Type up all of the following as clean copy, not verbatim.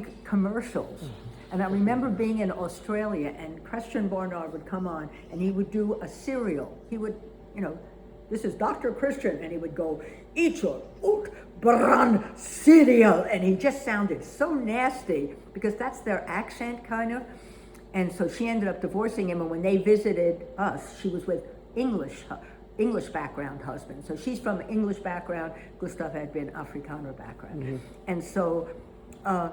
doing commercials. And I remember being in Australia, and Christian Barnard would come on, and he would do a cereal. He would, this is Dr. Christian, and he would go, eat your oat bran cereal. And he just sounded so nasty, because that's their accent, kind of. And so she ended up divorcing him, and when they visited us, she was with English background husband. So she's from English background. Gustav had been Afrikaner background. Mm-hmm. And so I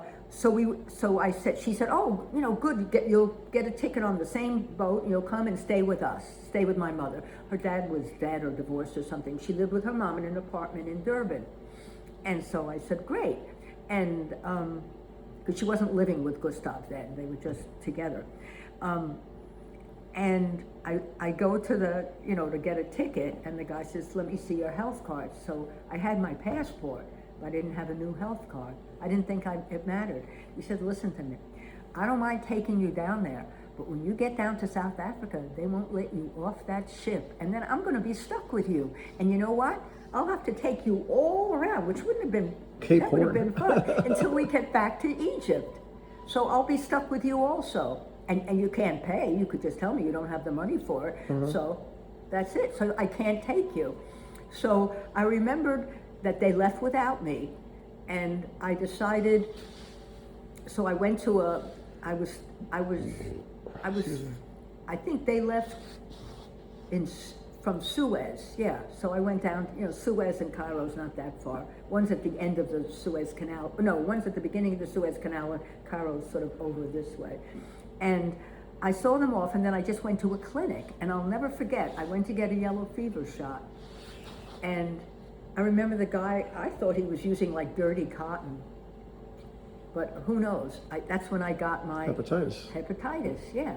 said, she said, oh, good, you'll get a ticket on the same boat, and you'll come and stay with us, stay with my mother. Her dad was dead or divorced or something. She lived with her mom in an apartment in Durban. And so I said, great. And, because she wasn't living with Gustav then, they were just together. And I go to to get a ticket, and the guy says, let me see your health card. So I had my passport, but I didn't have a new health card. I didn't think it mattered. He said, listen to me, I don't mind taking you down there, but when you get down to South Africa, they won't let you off that ship, and then I'm gonna be stuck with you. And you know what? I'll have to take you all around, which wouldn't have been, that would have been fun, until we get back to Egypt. So I'll be stuck with you also. And you can't pay, you could just tell me you don't have the money for it. Mm-hmm. So that's it, so I can't take you. So I remembered that they left without me, and I decided, so I went to I think they left from Suez, yeah. So I went down, Suez and Cairo's not that far. One's at the end of the Suez Canal, no, one's at the beginning of the Suez Canal, and Cairo's sort of over this way. And I saw them off, and then I just went to a clinic, and I'll never forget, I went to get a yellow fever shot, and I remember the guy, I thought he was using like dirty cotton, but who knows? That's when I got my hepatitis, yeah.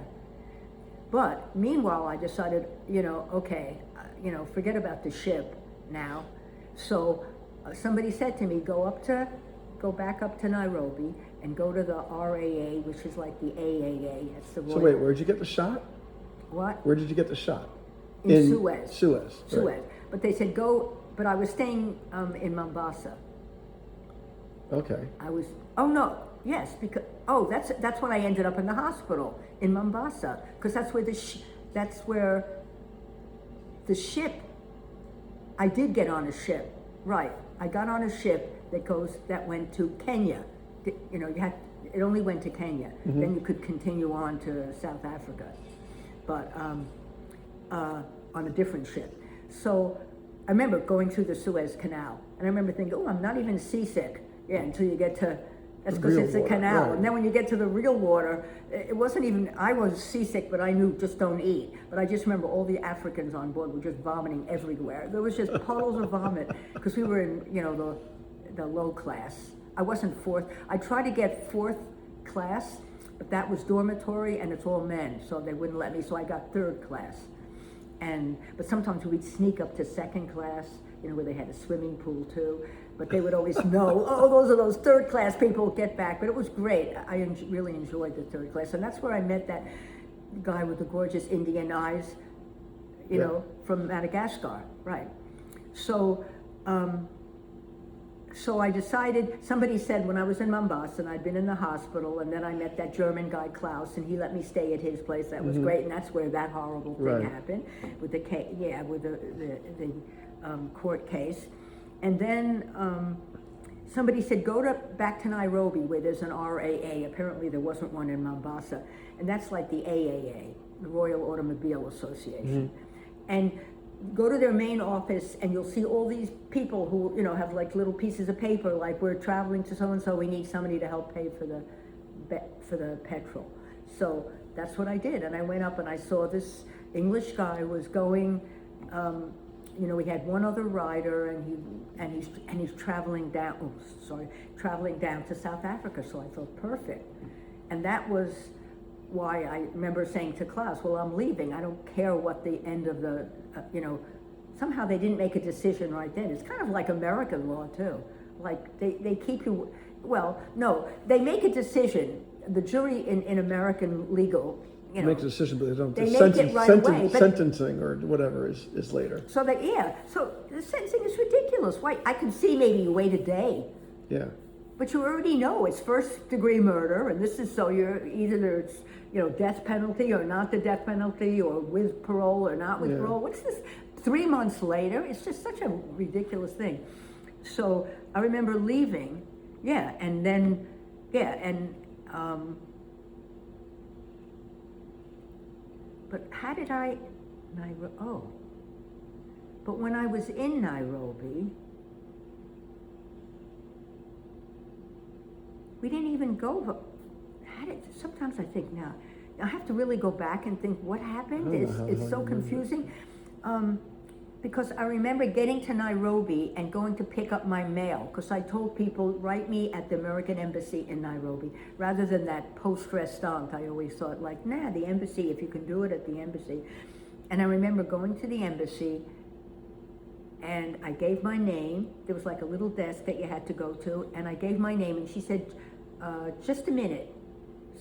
But meanwhile, I decided, okay, forget about the ship now. So somebody said to me, go back up to Nairobi and go to the RAA, which is like the AAA. That's the Royal. So wait, where'd you get the shot? What? Where did you get the shot? In Suez. Suez. Right. But they said go, but I was staying in Mombasa. Okay. That's when I ended up in the hospital in Mombasa, because that's where the ship. I did get on a ship, right? I got on a ship that went to Kenya. It only went to Kenya. Mm-hmm. Then you could continue on to South Africa, but on a different ship. So I remember going through the Suez Canal, and I remember thinking, oh, I'm not even seasick. Yeah, until you get to, that's because it's a canal. Right. And then when you get to the real water, it wasn't even, I was seasick, but I knew just don't eat. But I just remember all the Africans on board were just vomiting everywhere. There was just puddles of vomit, because we were in, the low class. I wasn't fourth. I tried to get fourth class, but that was dormitory, and it's all men, so they wouldn't let me, so I got third class. But sometimes we'd sneak up to second class, where they had a swimming pool too. But they would always know, oh, those are those third class people, get back. But it was great. I really enjoyed the third class. And that's where I met that guy with the gorgeous Indian eyes, from Madagascar, right. So I decided, somebody said when I was in Mombasa, and I'd been in the hospital, and then I met that German guy, Klaus, and he let me stay at his place. That was great, and that's where that horrible thing happened, with the court case. And then somebody said, back to Nairobi, where there's an RAA. Apparently there wasn't one in Mombasa. And that's like the AAA, the Royal Automobile Association. Mm-hmm. And go to their main office, and you'll see all these people who, have like little pieces of paper, like, we're traveling to so-and-so, we need somebody to help pay for the petrol. So that's what I did. And I went up, and I saw this English guy was going, we had one other rider, and he's traveling down to South Africa. So I thought, perfect. And that was why I remember saying to Klaus, well, I'm leaving. I don't care what the end of the, somehow they didn't make a decision right then. It's kind of like American law too. Like they keep you, well, no, they make a decision. The jury in American legal, make a decision, but they don't. They make it right away. Sentencing or whatever is later. So so the sentencing is ridiculous. Why? I could see maybe you wait a day. Yeah. But you already know it's first degree murder, and this is so you're either it's death penalty or not the death penalty, or with parole or not with Yeah. parole. What's this? 3 months later, it's just such a ridiculous thing. So I remember leaving, and then but how did I? But when I was in Nairobi, we didn't even go. Sometimes I think now, I have to really go back and think what happened. It's so confusing. Because I remember getting to Nairobi and going to pick up my mail, because I told people, write me at the American Embassy in Nairobi, rather than that poste restante. I always thought, like, nah, the embassy, if you can do it at the embassy. And I remember going to the embassy, and I gave my name. There was like a little desk that you had to go to, and I gave my name, and she said, just a minute.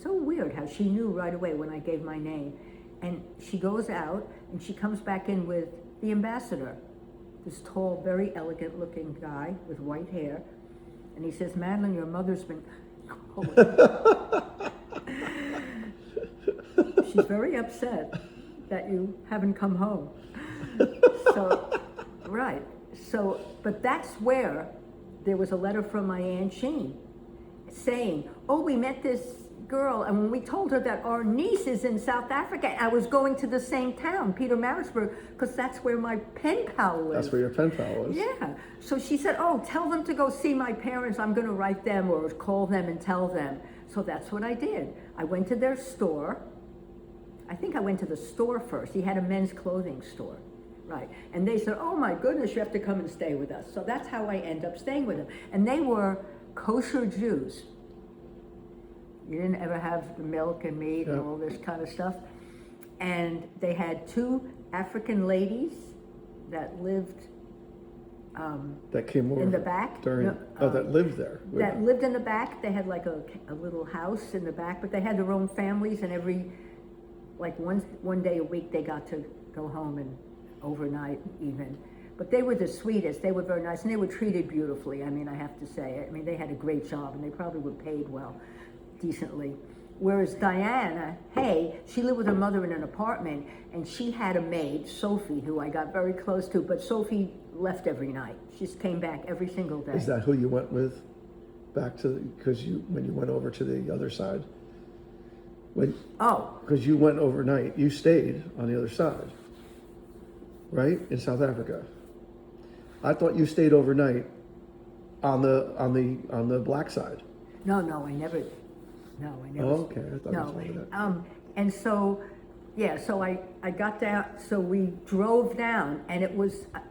So weird how she knew right away when I gave my name. And she goes out, and she comes back in with the ambassador, this tall, very elegant looking guy with white hair. And he says, Madeline, your mother's been she's very upset that you haven't come home. But that's where there was a letter from my Aunt Jean saying, oh, we met this girl, and when we told her that our niece is in South Africa, I was going to the same town, Pietermaritzburg, because that's where my pen pal lives. That's where your pen pal was. Yeah. So she said, oh, tell them to go see my parents. I'm going to write them or call them and tell them. So that's what I did. I went to their store. I think I went to the store first. He had a men's clothing store. Right. And they said, oh my goodness, you have to come and stay with us. So that's how I end up staying with them. And they were kosher Jews. You didn't ever have the milk and meat and all this kind of stuff. And they had 2 African ladies that lived that came over in the back. That lived there. That lived in the back. They had like a little house in the back, but they had their own families, and one day a week they got to go home and overnight even. But they were the sweetest. They were very nice, and they were treated beautifully. I mean, I have to say. I mean, they had a great job, and they probably were paid well, decently. Whereas Diana, she lived with her mother in an apartment, and she had a maid, Sophie, who I got very close to, but Sophie left every night. She just came back every single day. Is that who you went with back to, because when you went over to the other side? Because you went overnight, you stayed on the other side, right? In South Africa. I thought you stayed overnight on the black side. No, I never. Oh, okay. I thought you told me that. And so, so I got down, so we drove down, and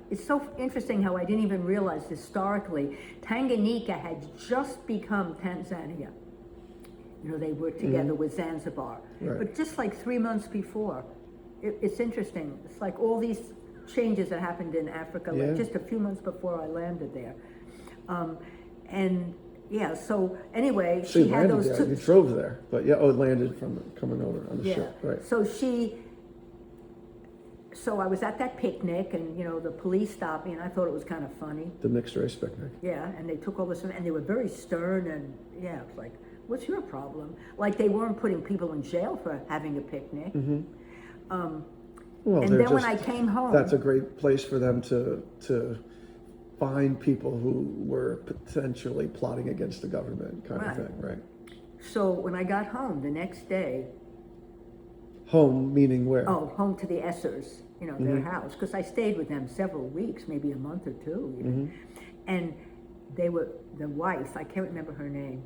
it's so interesting how I didn't even realize historically, Tanganyika had just become Tanzania. They worked together with Zanzibar. Right. But just like 3 months before, it's interesting. It's like all these changes that happened in Africa, like just a few months before I landed there. So anyway, so she had those there. 2. You drove there, but landed from coming over on the ship, right? So I was at that picnic, and the police stopped me, and I thought it was kind of funny. The mixed race picnic. Yeah, and they took all this, and they were very stern, and it's like, what's your problem? Like they weren't putting people in jail for having a picnic. Mm-hmm. And then when I came home, that's a great place for them to find people who were potentially plotting against the government, kind of thing, right? So when I got home the next day. Home meaning where? Oh, home to the Essers, their house, because I stayed with them several weeks, maybe a month or 2 even. And they were, the wife, I can't remember her name.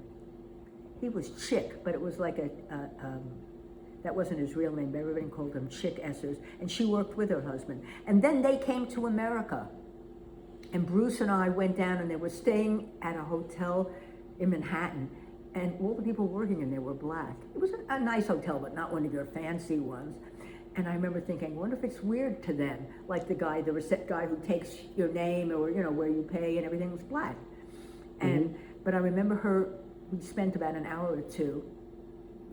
He was Chick, but it was like that wasn't his real name, but everybody called him Chick Essers, and she worked with her husband. And then they came to America, and Bruce and I went down, and they were staying at a hotel in Manhattan, and all the people working in there were black. It was a nice hotel, but not one of your fancy ones. And I remember thinking, I wonder if it's weird to them, like the reception guy who takes your name or where you pay and everything was black. But I remember we spent about an hour or 2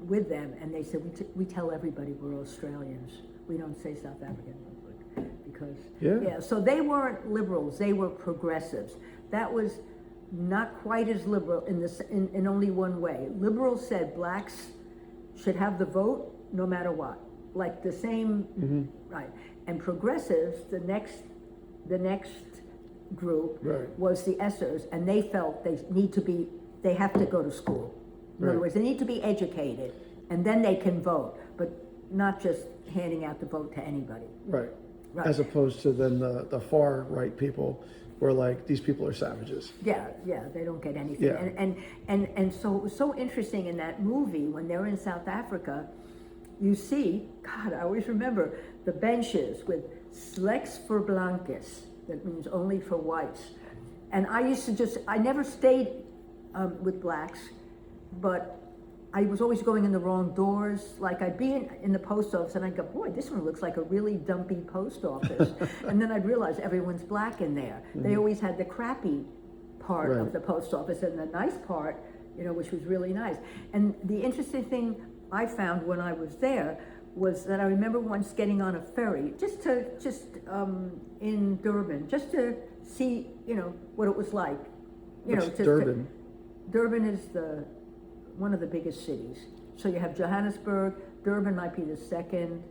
with them, and they said, we tell everybody we're Australians. We don't say South African, because so they weren't liberals, they were progressives. That was not quite as liberal in only one way. Liberals said blacks should have the vote no matter what, like the same, right? And progressives, the next group Right. was the Essers, and they felt they have to go to school. In other Right. words, they need to be educated, and then they can vote, but not just handing out the vote to anybody. Right. Right. As opposed to then the far right people were like, these people are savages. Yeah, they don't get anything. Yeah. And so it was so interesting in that movie when they're in South Africa, you see, God, I always remember the benches with slechts for blancos, that means only for whites. And I used to I never stayed with blacks, but I was always going in the wrong doors. Like I'd be in the post office and I'd go, boy, this one looks like a really dumpy post office. And then I'd realize everyone's black in there. They always had the crappy part of Right. the post office and the nice part, which was really nice. And the interesting thing I found when I was there was that I remember once getting on a ferry in Durban, just to see, what it was like. What's Durban? Durban is one of the biggest cities. So you have Johannesburg, Durban might be the second,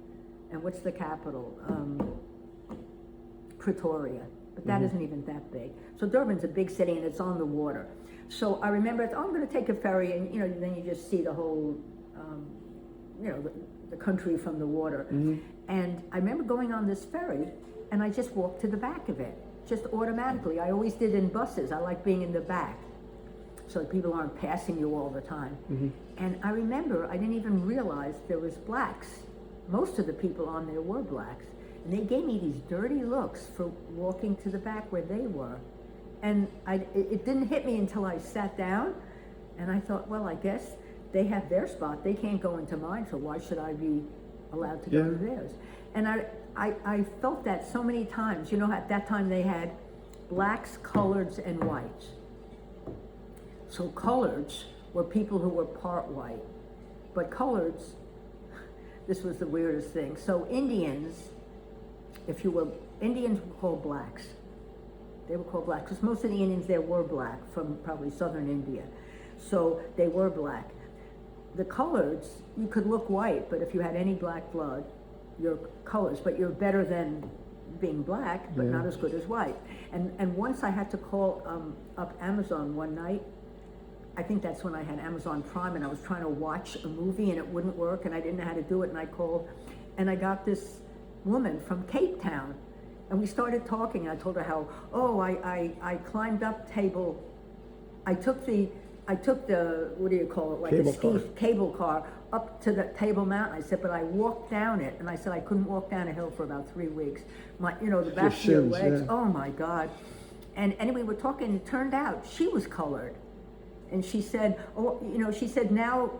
and what's the capital? Pretoria, but that isn't even that big. So Durban's a big city and it's on the water. So I remember, I'm gonna take a ferry and, then you just see the whole, the country from the water. And I remember going on this ferry and I just walked to the back of it, just automatically. I always did in buses, I like being in the back, so people aren't passing you all the time. And I remember, I didn't even realize there was blacks. Most of the people on there were blacks. And they gave me these dirty looks for walking to the back where they were. And it didn't hit me until I sat down, and I thought, well, I guess they have their spot. They can't go into mine, so why should I be allowed to go to theirs? And I felt that so many times. At that time they had blacks, coloreds, and whites. So coloreds were people who were part white, but coloreds, this was the weirdest thing. So Indians were called blacks. They were called blacks, because most of the Indians there were black, from probably southern India. So they were black. The coloreds, you could look white, but if you had any black blood, you're colors, but you're better than being black, but not as good as white. And once I had to call up Amazon one night. I think that's when I had Amazon Prime, and I was trying to watch a movie and it wouldn't work, and I didn't know how to do it, and I called, and I got this woman from Cape Town, and we started talking. I told her how, I climbed up table, I took the, what do you call it, like a cable car up to the Table Mountain. I said, but I walked down it, and I said I couldn't walk down a hill for about 3 weeks. The back of your legs, oh my God. And anyway, we're talking, and it turned out she was colored. And she said, now,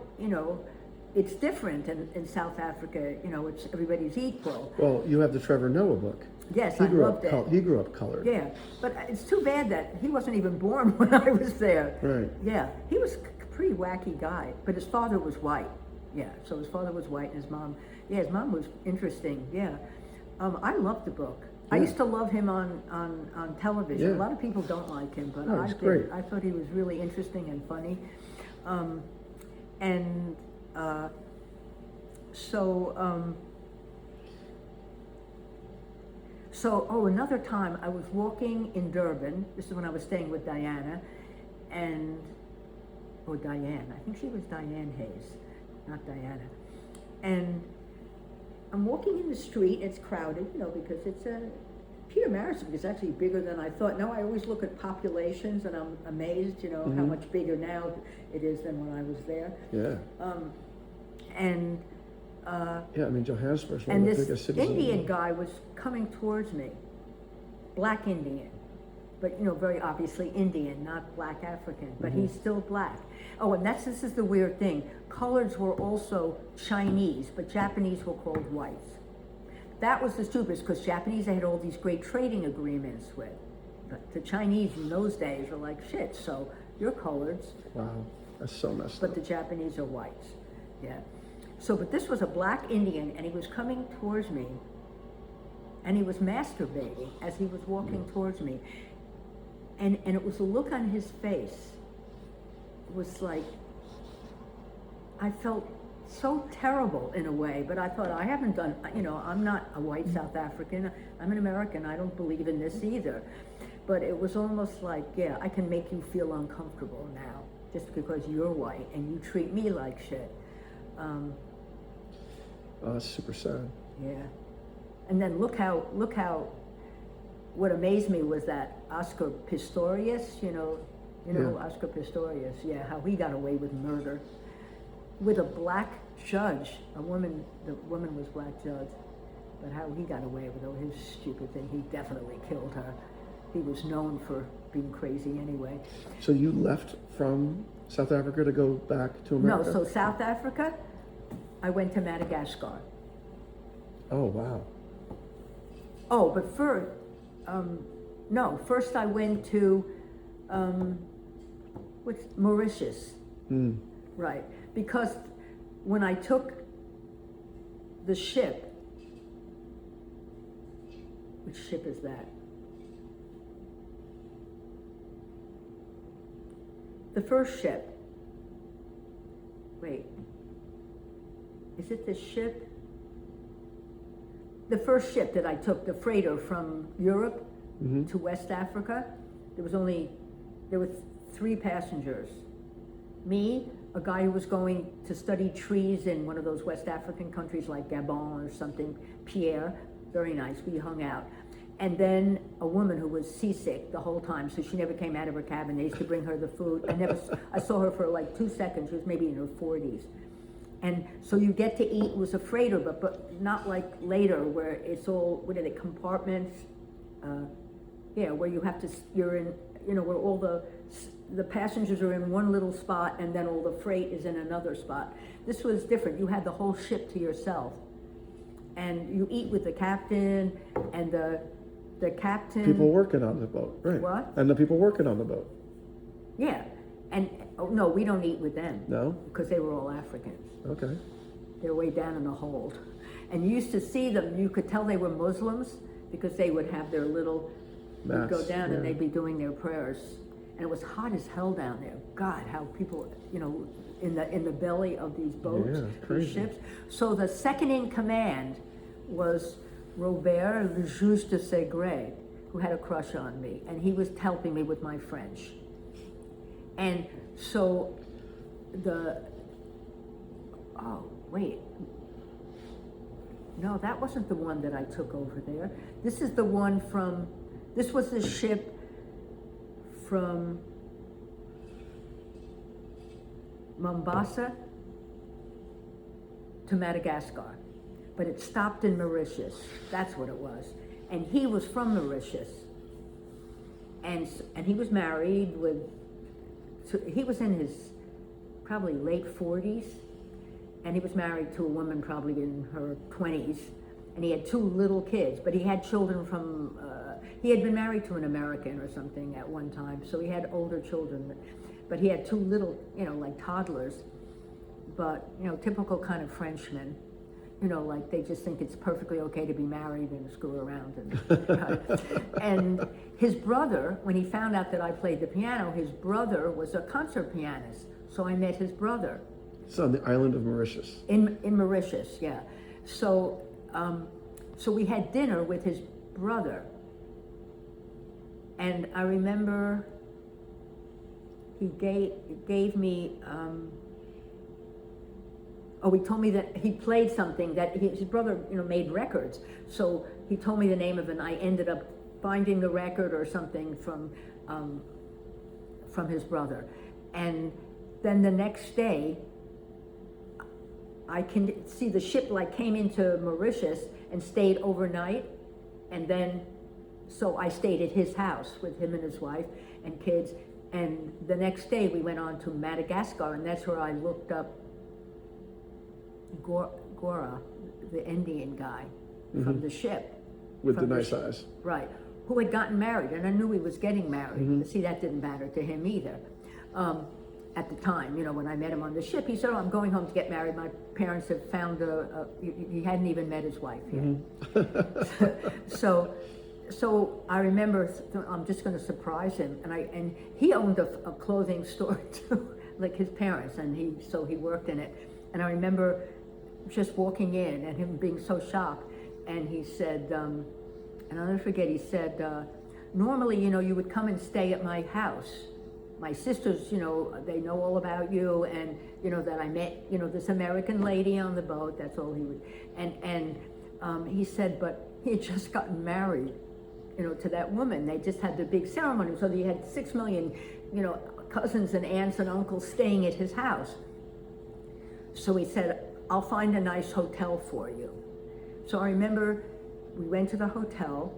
it's different in South Africa, it's everybody's equal. Well, you have the Trevor Noah book. Yes, I loved it. He grew up colored. Yeah, but it's too bad that he wasn't even born when I was there. Right. Yeah, he was a pretty wacky guy, but his father was white. Yeah, so his father was white, and his mom was interesting. Yeah, I loved the book. I used to love him on television. Yeah. A lot of people don't like him, but No, he's great. I thought he was really interesting and funny. So another time I was walking in Durban. This is when I was staying with Diana, Diane. I think she was Diane Hayes, not Diana. And I'm walking in the street. It's crowded, because it's Peter Marisburg is actually bigger than I thought. Now I always look at populations, and I'm amazed, how much bigger now it is than when I was there. Yeah. Johannesburg's one and of the this biggest cities. Indian guy was coming towards me, black Indian, but very obviously Indian, not black African, but he's still black. Oh, and this is the weird thing. Coloreds were also Chinese, but Japanese were called whites. That was the stupidest, because Japanese they had all these great trading agreements with, but the Chinese in those days were like, shit, so you're coloreds. Wow, that's so messed But up. the Japanese are whites, yeah. So, but this was a black Indian, and he was coming towards me, and he was masturbating as he was walking towards me. And it was a look on his face. It was like, I felt so terrible in a way, but I thought, I haven't done, I'm not a white South African, I'm an American, I don't believe in this either. But it was almost like, yeah, I can make you feel uncomfortable now, just because you're white and you treat me like shit. That's super sad. Yeah. And then look how, what amazed me was that Oscar Pistorius, you know Yeah. Oscar Pistorius, yeah, how he got away with murder with a black judge, the woman was black judge, but how he got away with his stupid thing, he definitely killed her. He was known for being crazy anyway. So you left from South Africa to go back to America? No, so South Africa, I went to Madagascar. Oh, wow. Oh, but first I went to, Mauritius. Mm. Right, because when I took the ship, which ship is that? The first ship, wait, is it the ship? The first ship that I took, the freighter from Europe to West Africa, there were 3 passengers. Me, a guy who was going to study trees in one of those West African countries like Gabon or something, Pierre, very nice, we hung out. And then a woman who was seasick the whole time, so she never came out of her cabin. They used to bring her the food. I saw her for like 2 seconds. She was maybe in her 40s. And so you get to eat, it was a freighter, but not like later where it's all, what are they, compartments? Where you have to, you're in, where all the passengers are in one little spot and then all the freight is in another spot. This was different. You had the whole ship to yourself. And you eat with the captain and the captain. People working on the boat, right? What? And the people working on the boat. Yeah. And, no, we don't eat with them. No? Because they were all Africans. Okay. They're way down in the hold. And you used to see them, you could tell they were Muslims because they would have their little, Mass, go down yeah. and they'd be doing their prayers. And it was hot as hell down there. God, how people, in the belly of these boats, Yeah, it's crazy. these ships. So the second in command was Robert le Juge de Segre, who had a crush on me, and he was helping me with my French. And so no, that wasn't the one that I took over there. This is the one this was the ship from Mombasa to Madagascar, but it stopped in Mauritius. That's what it was. And he was from Mauritius, and he was married he was in his probably late 40s, and he was married to a woman probably in her 20s, and he had 2 little kids, but he had children from, he had been married to an American or something at one time, so he had older children, but he had 2 little, like toddlers, but, typical kind of Frenchmen, like they just think it's perfectly okay to be married and screw around. And his brother, when he found out that I played the piano, his brother was a concert pianist, so I met his brother. It's on the island of Mauritius. In Mauritius, yeah. So we had dinner with his brother, and I remember he gave me. He told me that he played something that his brother, made records. So he told me the name of it, and I ended up finding the record or something from his brother, and then the next day. I can see the ship came into Mauritius and stayed overnight, and then so I stayed at his house with him and his wife and kids, and the next day we went on to Madagascar, and that's where I looked up Gora, the Indian guy from the ship. With the nice eyes. Right, who had gotten married, and I knew he was getting married. But see, that didn't matter to him either. At the time, when I met him on the ship, he said, "Oh, I'm going home to get married. My parents have found he hadn't even met his wife yet." So So I remember, I'm just going to surprise him, and he owned a clothing store too, like his parents, and he worked in it. And I remember just walking in and him being so shocked, and he said, and I'll never forget, he said, normally, you would come and stay at my house. My sisters, they know all about you, and that I met, this American lady on the boat. That's all he would. And he said, but he had just gotten married, to that woman. They just had the big ceremony, so he had 6 million, cousins and aunts and uncles staying at his house. So he said, I'll find a nice hotel for you. So I remember we went to the hotel,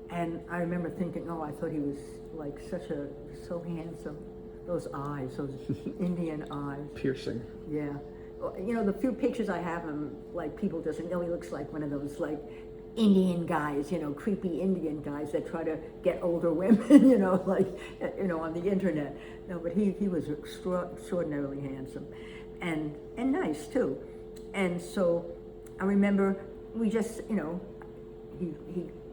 and I remember thinking, oh, I thought he was like so handsome. Those eyes, those Indian eyes. Piercing. Yeah. The few pictures I have him, like, people just know he looks like one of those, like, Indian guys, creepy Indian guys that try to get older women, on the internet. No, but he was extraordinarily handsome and nice too. And so I remember we just, he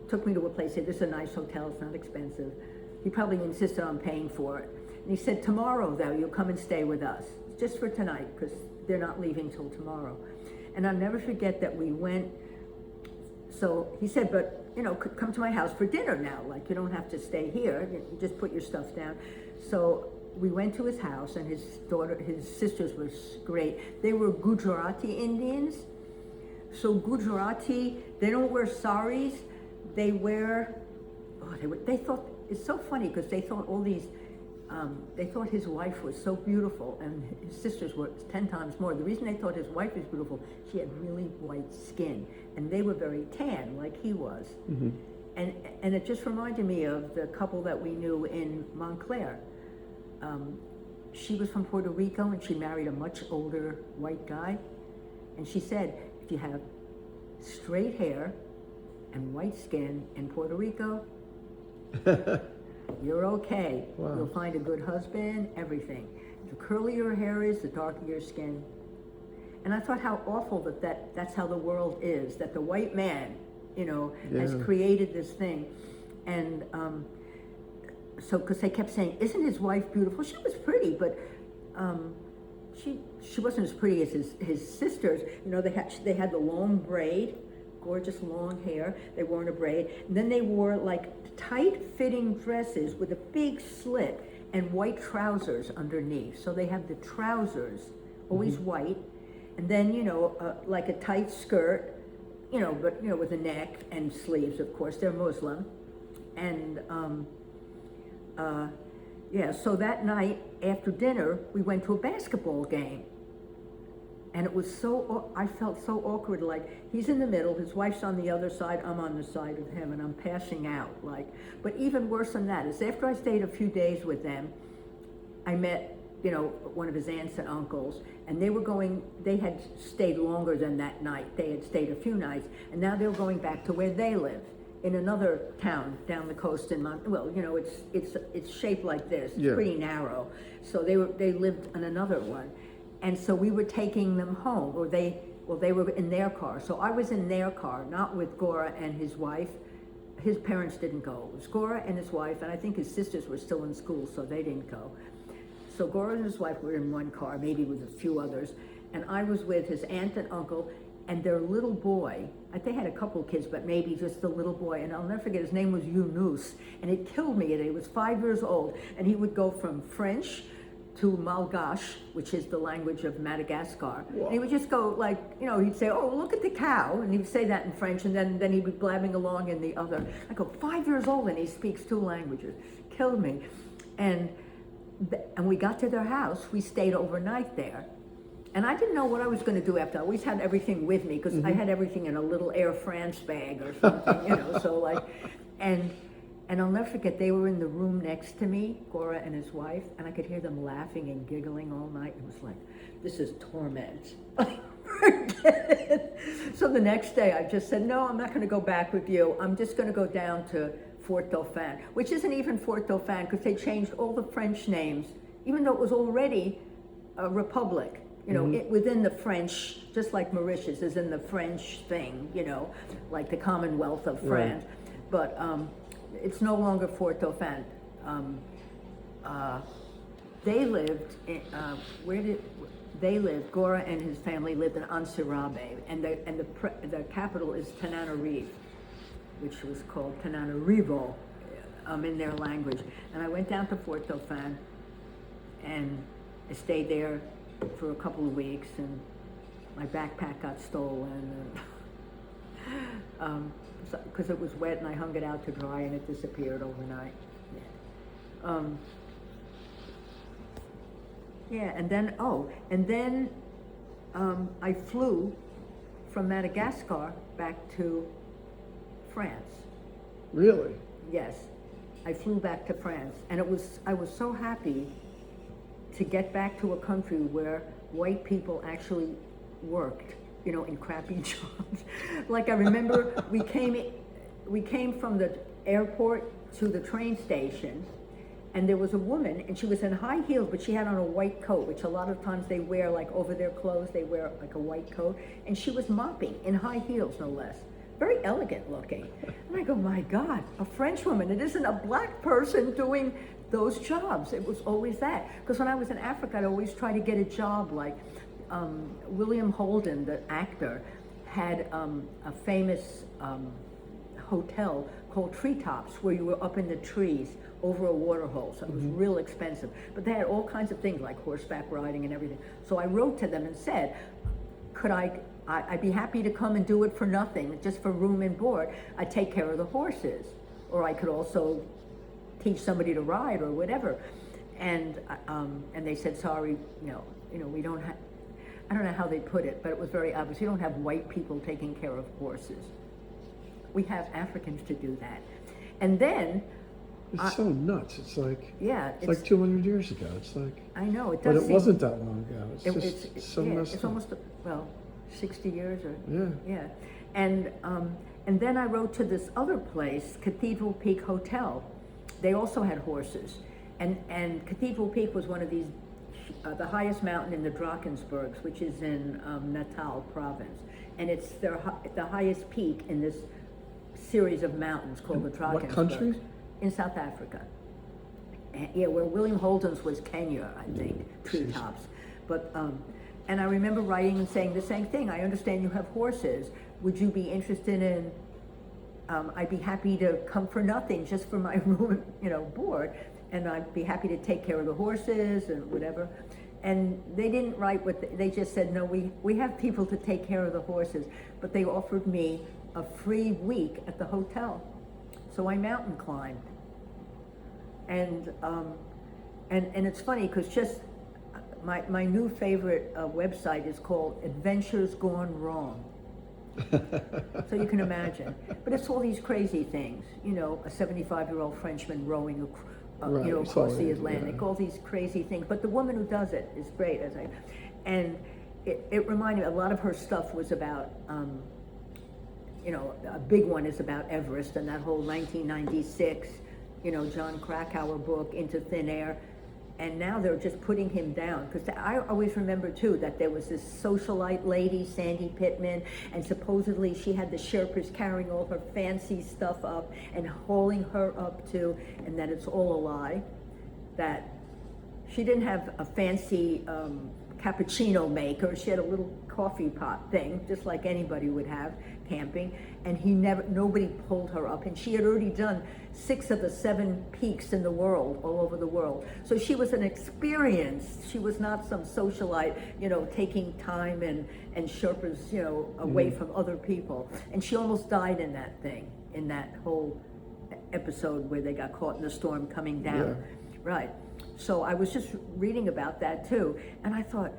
took me to a place, said, this is a nice hotel, it's not expensive. He probably insisted on paying for it. And he said, tomorrow though, you'll come and stay with us, just for tonight, because they're not leaving till tomorrow. And I'll never forget that we went. So he said, but, come to my house for dinner now. Like, you don't have to stay here. You just put your stuff down. So we went to his house, and his sisters were great. They were Gujarati Indians. So Gujarati, they don't wear saris. They wear, they thought, it's so funny because they thought they thought his wife was so beautiful, and his sisters were 10 times more. The reason they thought his wife was beautiful, she had really white skin, and they were very tan, like he was. Mm-hmm. And it just reminded me of the couple that we knew in Montclair. She was from Puerto Rico, and she married a much older white guy. And she said, if you have straight hair and white skin in Puerto Rico, you're okay. Wow. You'll find a good husband, everything. The curlier your hair is, the darker your skin. And I thought how awful that's how the world is, that the white man, has created this thing. And so, because they kept saying, isn't his wife beautiful? She was pretty, but she wasn't as pretty as his sisters. They had the long braid, gorgeous long hair. They wore in a braid. And then they wore like tight-fitting dresses with a big slit and white trousers underneath. So they have the trousers, always mm-hmm. white, and then, like a tight skirt, but, with a neck and sleeves, of course. They're Muslim. And, so that night after dinner, we went to a basketball game. And it was I felt so awkward, like he's in the middle, his wife's on the other side, I'm on the side of him, and I'm passing out, like. But even worse than that is after I stayed a few days with them, I met, one of his aunts and uncles, and they had stayed longer than that night. They had stayed a few nights, and now they were going back to where they live, in another town down the coast in it's shaped like this, it's pretty narrow. So they lived in another one. And so we were taking them home, or they were in their car. So I was in their car, not with Gora and his wife. His parents didn't go. It was Gora and his wife, and I think his sisters were still in school, so they didn't go. So Gora and his wife were in one car, maybe with a few others, and I was with his aunt and uncle and their little boy. They had a couple of kids, but maybe just the little boy, and I'll never forget, his name was Yunus, and it killed me. He was 5 years old, and he would go from French to Malgache, which is the language of Madagascar. And he would just go like, he'd say, oh, look at the cow, and he'd say that in French, and then he'd be blabbing along in the other. I go, 5 years old, and he speaks 2 languages. Killed me. And we got to their house. We stayed overnight there. And I didn't know what I was going to do after. I always had everything with me, because mm-hmm. I had everything in a little Air France bag or something, so like, and I'll never forget, they were in the room next to me, Gora and his wife, and I could hear them laughing and giggling all night. It was like, this is torment. Forget it. So the next day I just said, no, I'm not going to go back with you. I'm just going to go down to Fort Dauphin, which isn't even Fort Dauphin, because they changed all the French names, even though it was already a republic. Mm-hmm. Within the French, just like Mauritius is in the French thing, like the Commonwealth of France. Right. but it's no longer Fort Dauphin. They lived in, they lived, Gora and his family lived in Ansirabe, and the capital is Tananarive, which was called Tananarivo in their language. And I went down to Fort Dauphin, and I stayed there for a couple of weeks, and my backpack got stolen, because it was wet, and I hung it out to dry, and it disappeared overnight. Yeah, and then I flew from Madagascar back to France. Really? Yes, I flew back to France, and I was so happy to get back to a country where white people actually worked, in crappy jobs. Like I remember we came from the airport to the train station, and there was a woman, and she was in high heels, but she had on a white coat, which a lot of times they wear, like over their clothes, they wear like a white coat, and she was mopping in high heels, no less. Very elegant looking. And I go, my God, a French woman. It isn't a black person doing those jobs. It was always that. Because when I was in Africa, I'd always try to get a job like William Holden, the actor, had a famous hotel called Treetops, where you were up in the trees over a water hole. So it was real expensive. But they had all kinds of things like horseback riding and everything. So I wrote to them and said, could I'd be happy to come and do it for nothing, just for room and board. I'd take care of the horses, or I could also teach somebody to ride or whatever. And they said, sorry, we don't have, I don't know how they put it, but it was very obvious. We don't have white people taking care of horses. We have Africans to do that. And then it's so nuts. It's like, yeah, it's like 200 years ago. It's like, I know it does. But it wasn't that long ago. It's so yeah, messed it's up. almost 60 years or Yeah. And then I wrote to this other place, Cathedral Peak Hotel. They also had horses, and Cathedral Peak was one of these, the highest mountain in the Drakensbergs, which is in Natal province, and it's the highest peak in this series of mountains called the Drakensbergs. What country? In South Africa. Yeah, where William Holden's was Kenya, I think, Treetops. But and I remember writing and saying the same thing. I understand you have horses. Would you be interested in? I'd be happy to come for nothing, just for my room, board, and I'd be happy to take care of the horses and whatever. And they didn't write they just said, no, we have people to take care of the horses, but they offered me a free week at the hotel. So I mountain climbed. And it's funny because just my new favorite website is called Adventures Gone Wrong. So you can imagine. But it's all these crazy things, a 75-year-old Frenchman rowing across the Atlantic, all these crazy things. But the woman who does it is great, and it reminded me, a lot of her stuff was about, a big one is about Everest and that whole 1996, John Krakauer book, Into Thin Air. And now they're just putting him down. Because I always remember, too, that there was this socialite lady, Sandy Pittman, and supposedly she had the Sherpas carrying all her fancy stuff up and hauling her up, too, and that it's all a lie. That she didn't have a fancy cappuccino maker. She had a little coffee pot thing, just like anybody would have camping, and nobody pulled her up, and she had already done 6 of the 7 peaks in the world, all over the world. So she was an experience. She was not some socialite, taking time and Sherpas, away from other people. And she almost died in that thing, in that whole episode where they got caught in the storm coming down. Yeah. Right. So I was just reading about that too, and I thought,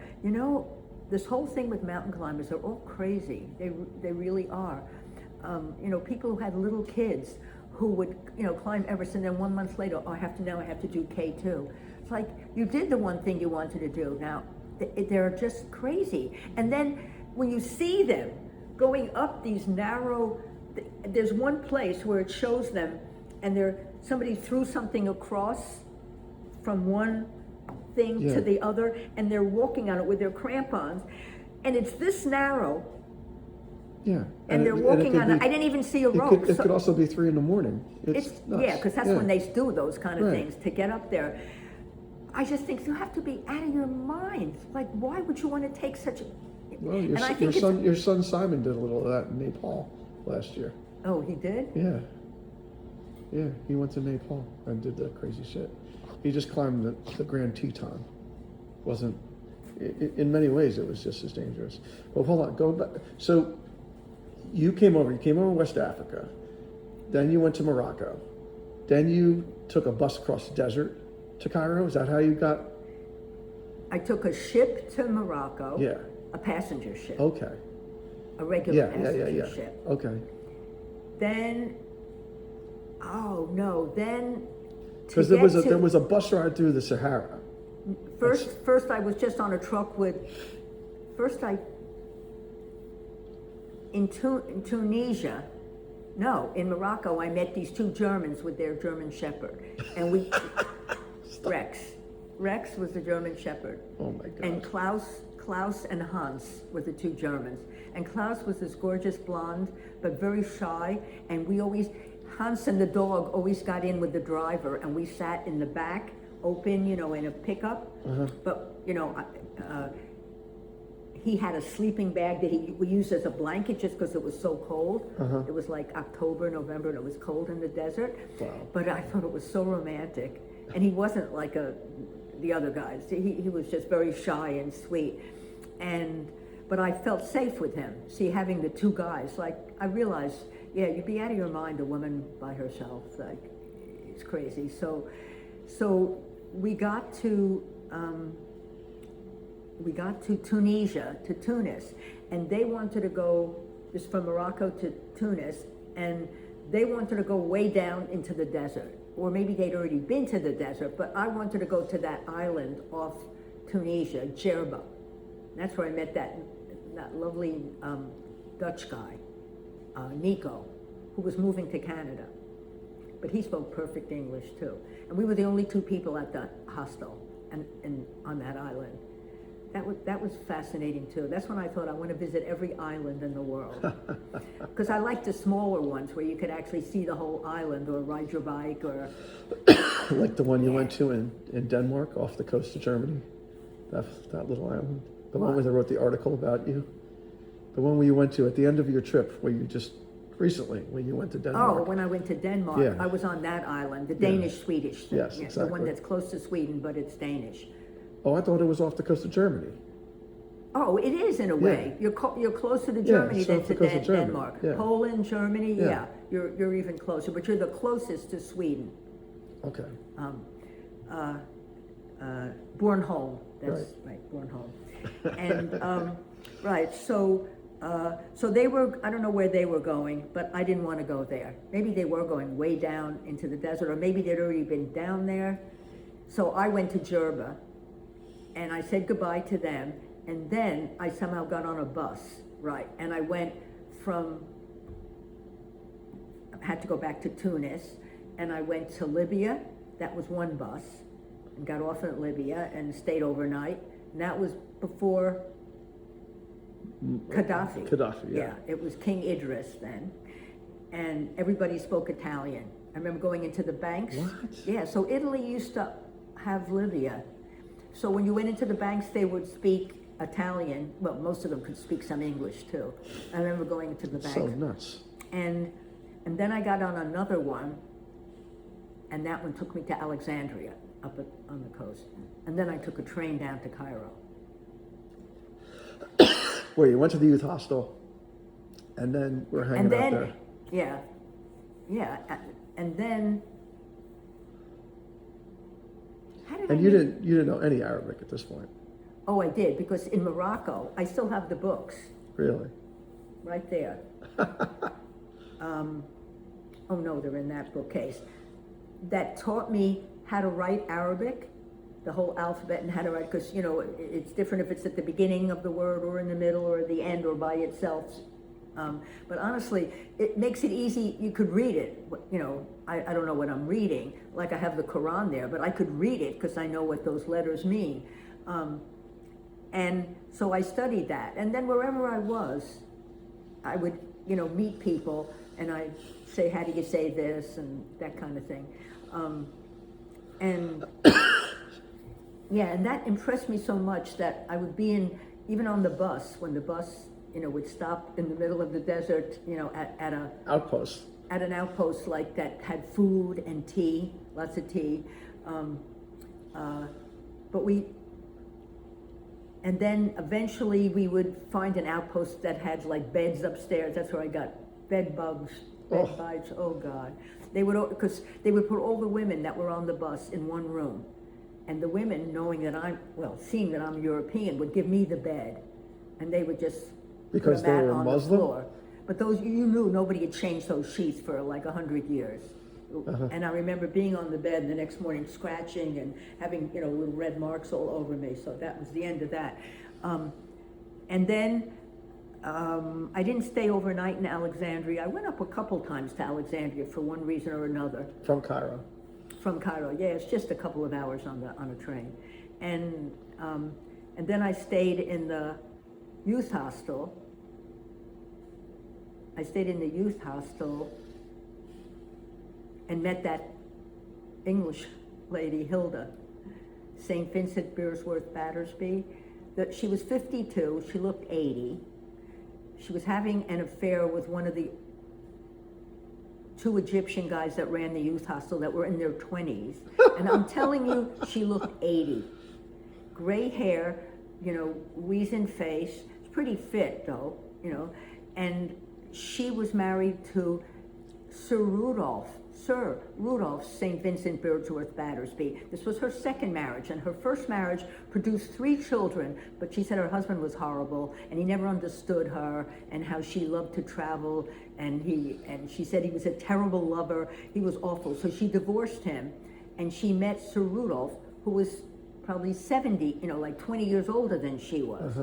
this whole thing with mountain climbers, they're all crazy. They really are. People who had little kids who would, climb Everest, and then 1 month later, I have to do K2. It's like, you did the one thing you wanted to do. Now, they're just crazy. And then when you see them going up these narrow, there's one place where it shows them, and somebody threw something across from one thing to the other, and they're walking on it with their crampons, and it's this narrow, Yeah. And they're walking on, I didn't even see a rope. It so- could also be 3 a.m. It's nuts. Yeah, because that's when they do those kind of Right. things, to get up there. I just think you have to be out of your mind. Like, why would you want to take such a... Well, And I think your son Simon did a little of that in Nepal last year. Oh, he did? Yeah. Yeah, he went to Nepal and did that crazy shit. He just climbed the Grand Teton. Wasn't, in many ways, it was just as dangerous. But hold on, go back. So you came over West Africa. Then you went to Morocco. Then you took a bus across the desert to Cairo. Is that how you got? I took a ship to Morocco. Yeah. A passenger ship. Okay. A regular Yeah, passenger ship. Okay. Then, oh no, then... Because there was a bus ride through the Sahara. First I was just on a truck with, in Tunisia, no, in Morocco, I met these 2 Germans with their German Shepherd. And Rex was the German Shepherd. Oh my God. And Klaus and Hans were the 2 Germans. And Klaus was this gorgeous blonde, but very shy. And Hans and the dog always got in with the driver, and we sat in the back, open, in a pickup. But, he had a sleeping bag that we used as a blanket just because it was so cold. It was like October, November, and it was cold in the desert. Wow. But I thought it was so romantic. And he wasn't like the other guys. He was just very shy and sweet. But I felt safe with him. See, having the 2 guys, like, I realized, yeah, you'd be out of your mind, a woman by herself. Like, it's crazy. So we got to Tunisia, to Tunis, and they wanted to go, just from Morocco to Tunis, and they wanted to go way down into the desert. Or maybe they'd already been to the desert, but I wanted to go to that island off Tunisia, Djerba. That's where I met that lovely Dutch guy, Nico, who was moving to Canada. But he spoke perfect English too. And we were the only 2 people at the hostel and on that island. That was fascinating too. That's when I thought I want to visit every island in the world. Because I like the smaller ones where you could actually see the whole island or ride your bike or... Like the one you went to in Denmark off the coast of Germany? That little island? The one where they wrote the article about you? The one where you went to at the end of your trip, where you just recently, when you went to Denmark? Oh, when I went to Denmark, Yeah. I was on that island, the Danish-Swedish thing. Yes, Yeah, exactly. the one that's close to Sweden, but it's Danish. Oh, I thought it was off the coast of Germany. Oh, it is in a way. You're closer to Germany it's than off the to coast of Germany. Denmark. Yeah. Poland, Germany, Yeah. you're even closer, but you're the closest to Sweden. Okay. Bornholm, that's right, Bornholm. And, right, so they were, I don't know where they were going, but I didn't want to go there. Maybe they were going way down into the desert, or maybe they'd already been down there. So I went to Djerba, and I said goodbye to them, and then I somehow got on a bus, right, and I went had to go back to Tunis, and I went to Libya. That was one bus, and got off at Libya and stayed overnight, and that was before Gaddafi. Gaddafi, yeah. It was King Idris then, and everybody spoke Italian. I remember going into the banks. What? Yeah, so Italy used to have Libya. So when you went into the banks, they would speak Italian. Well, most of them could speak some English too. I remember going into the banks. So nuts. And then I got on another one, and that one took me to Alexandria, on the coast. And then I took a train down to Cairo. Where you went to the youth hostel, and then we're hanging out there. Yeah, and then. How did And I you meet- didn't know any Arabic at this point, Oh, I did, because in Morocco, I still have the books, really? right there. Oh no, they're in that bookcase. That taught me how to write Arabic, the whole alphabet, and how to write, because, it's different if it's at the beginning of the word or in the middle or the end or by itself. But honestly, it makes it easy. You could read it. I don't know what I'm reading. Like I have the Quran there, but I could read it because I know what those letters mean. And so I studied that. And then wherever I was, I would, meet people, and I'd say, how do you say this, and that kind of thing. And yeah, and that impressed me so much that I would be even on the bus, when the bus, would stop in the middle of the desert, at a Outpost. at an outpost like that had food and tea, lots of tea. And then eventually we would find an outpost that had like beds upstairs. That's where I got bed bugs, bed bites. Oh God! Because they would put all the women that were on the bus in one room, and the women, seeing that I'm European, would give me the bed, and they would just because put a they mat were on Muslim. the floor. But those, you knew nobody had changed those sheets for like 100 years. And I remember being on the bed the next morning scratching and having, little red marks all over me. So that was the end of that. And then I didn't stay overnight in Alexandria. I went up a couple times to Alexandria for one reason or another. From Cairo. From Cairo, yeah, it's just a couple of hours on a train. And then I stayed in the youth hostel. And met that English lady, Hilda, St. Vincent Beersworth Battersby. She was 52, she looked 80. She was having an affair with one of the two Egyptian guys that ran the youth hostel that were in their 20s. And I'm telling you, she looked 80. Gray hair, weazened face, pretty fit though, and she was married to Sir Rudolph St. Vincent Beersworth Battersby. This was her second marriage, and her first marriage produced 3 children, but she said her husband was horrible, and he never understood her, and how she loved to travel, and she said he was a terrible lover, he was awful. So she divorced him, and she met Sir Rudolph, who was probably 70, like 20 years older than she was.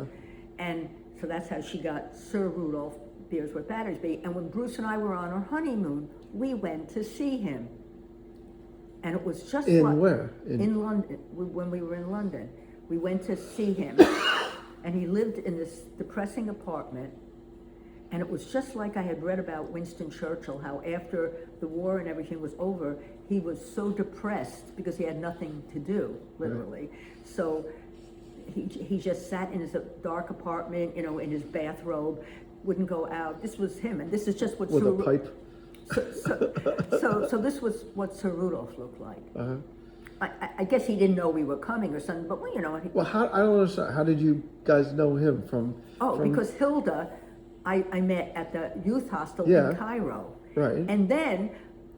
And so that's how she got Sir Rudolph Beersworth Battersby. And when Bruce and I were on our honeymoon, we went to see him. And it was just where? In London. When we were in London, we went to see him. And he lived in this depressing apartment. And it was just like I had read about Winston Churchill, how after the war and everything was over, he was so depressed because he had nothing to do, literally. So he just sat in his dark apartment, in his bathrobe, wouldn't go out. This was him, and this is just what with a pipe. So this was what Sir Rudolph looked like. I guess he didn't know we were coming or something, but Well, I don't understand. How did you guys know him from? Because Hilda, I met at the youth hostel in Cairo. Right. And then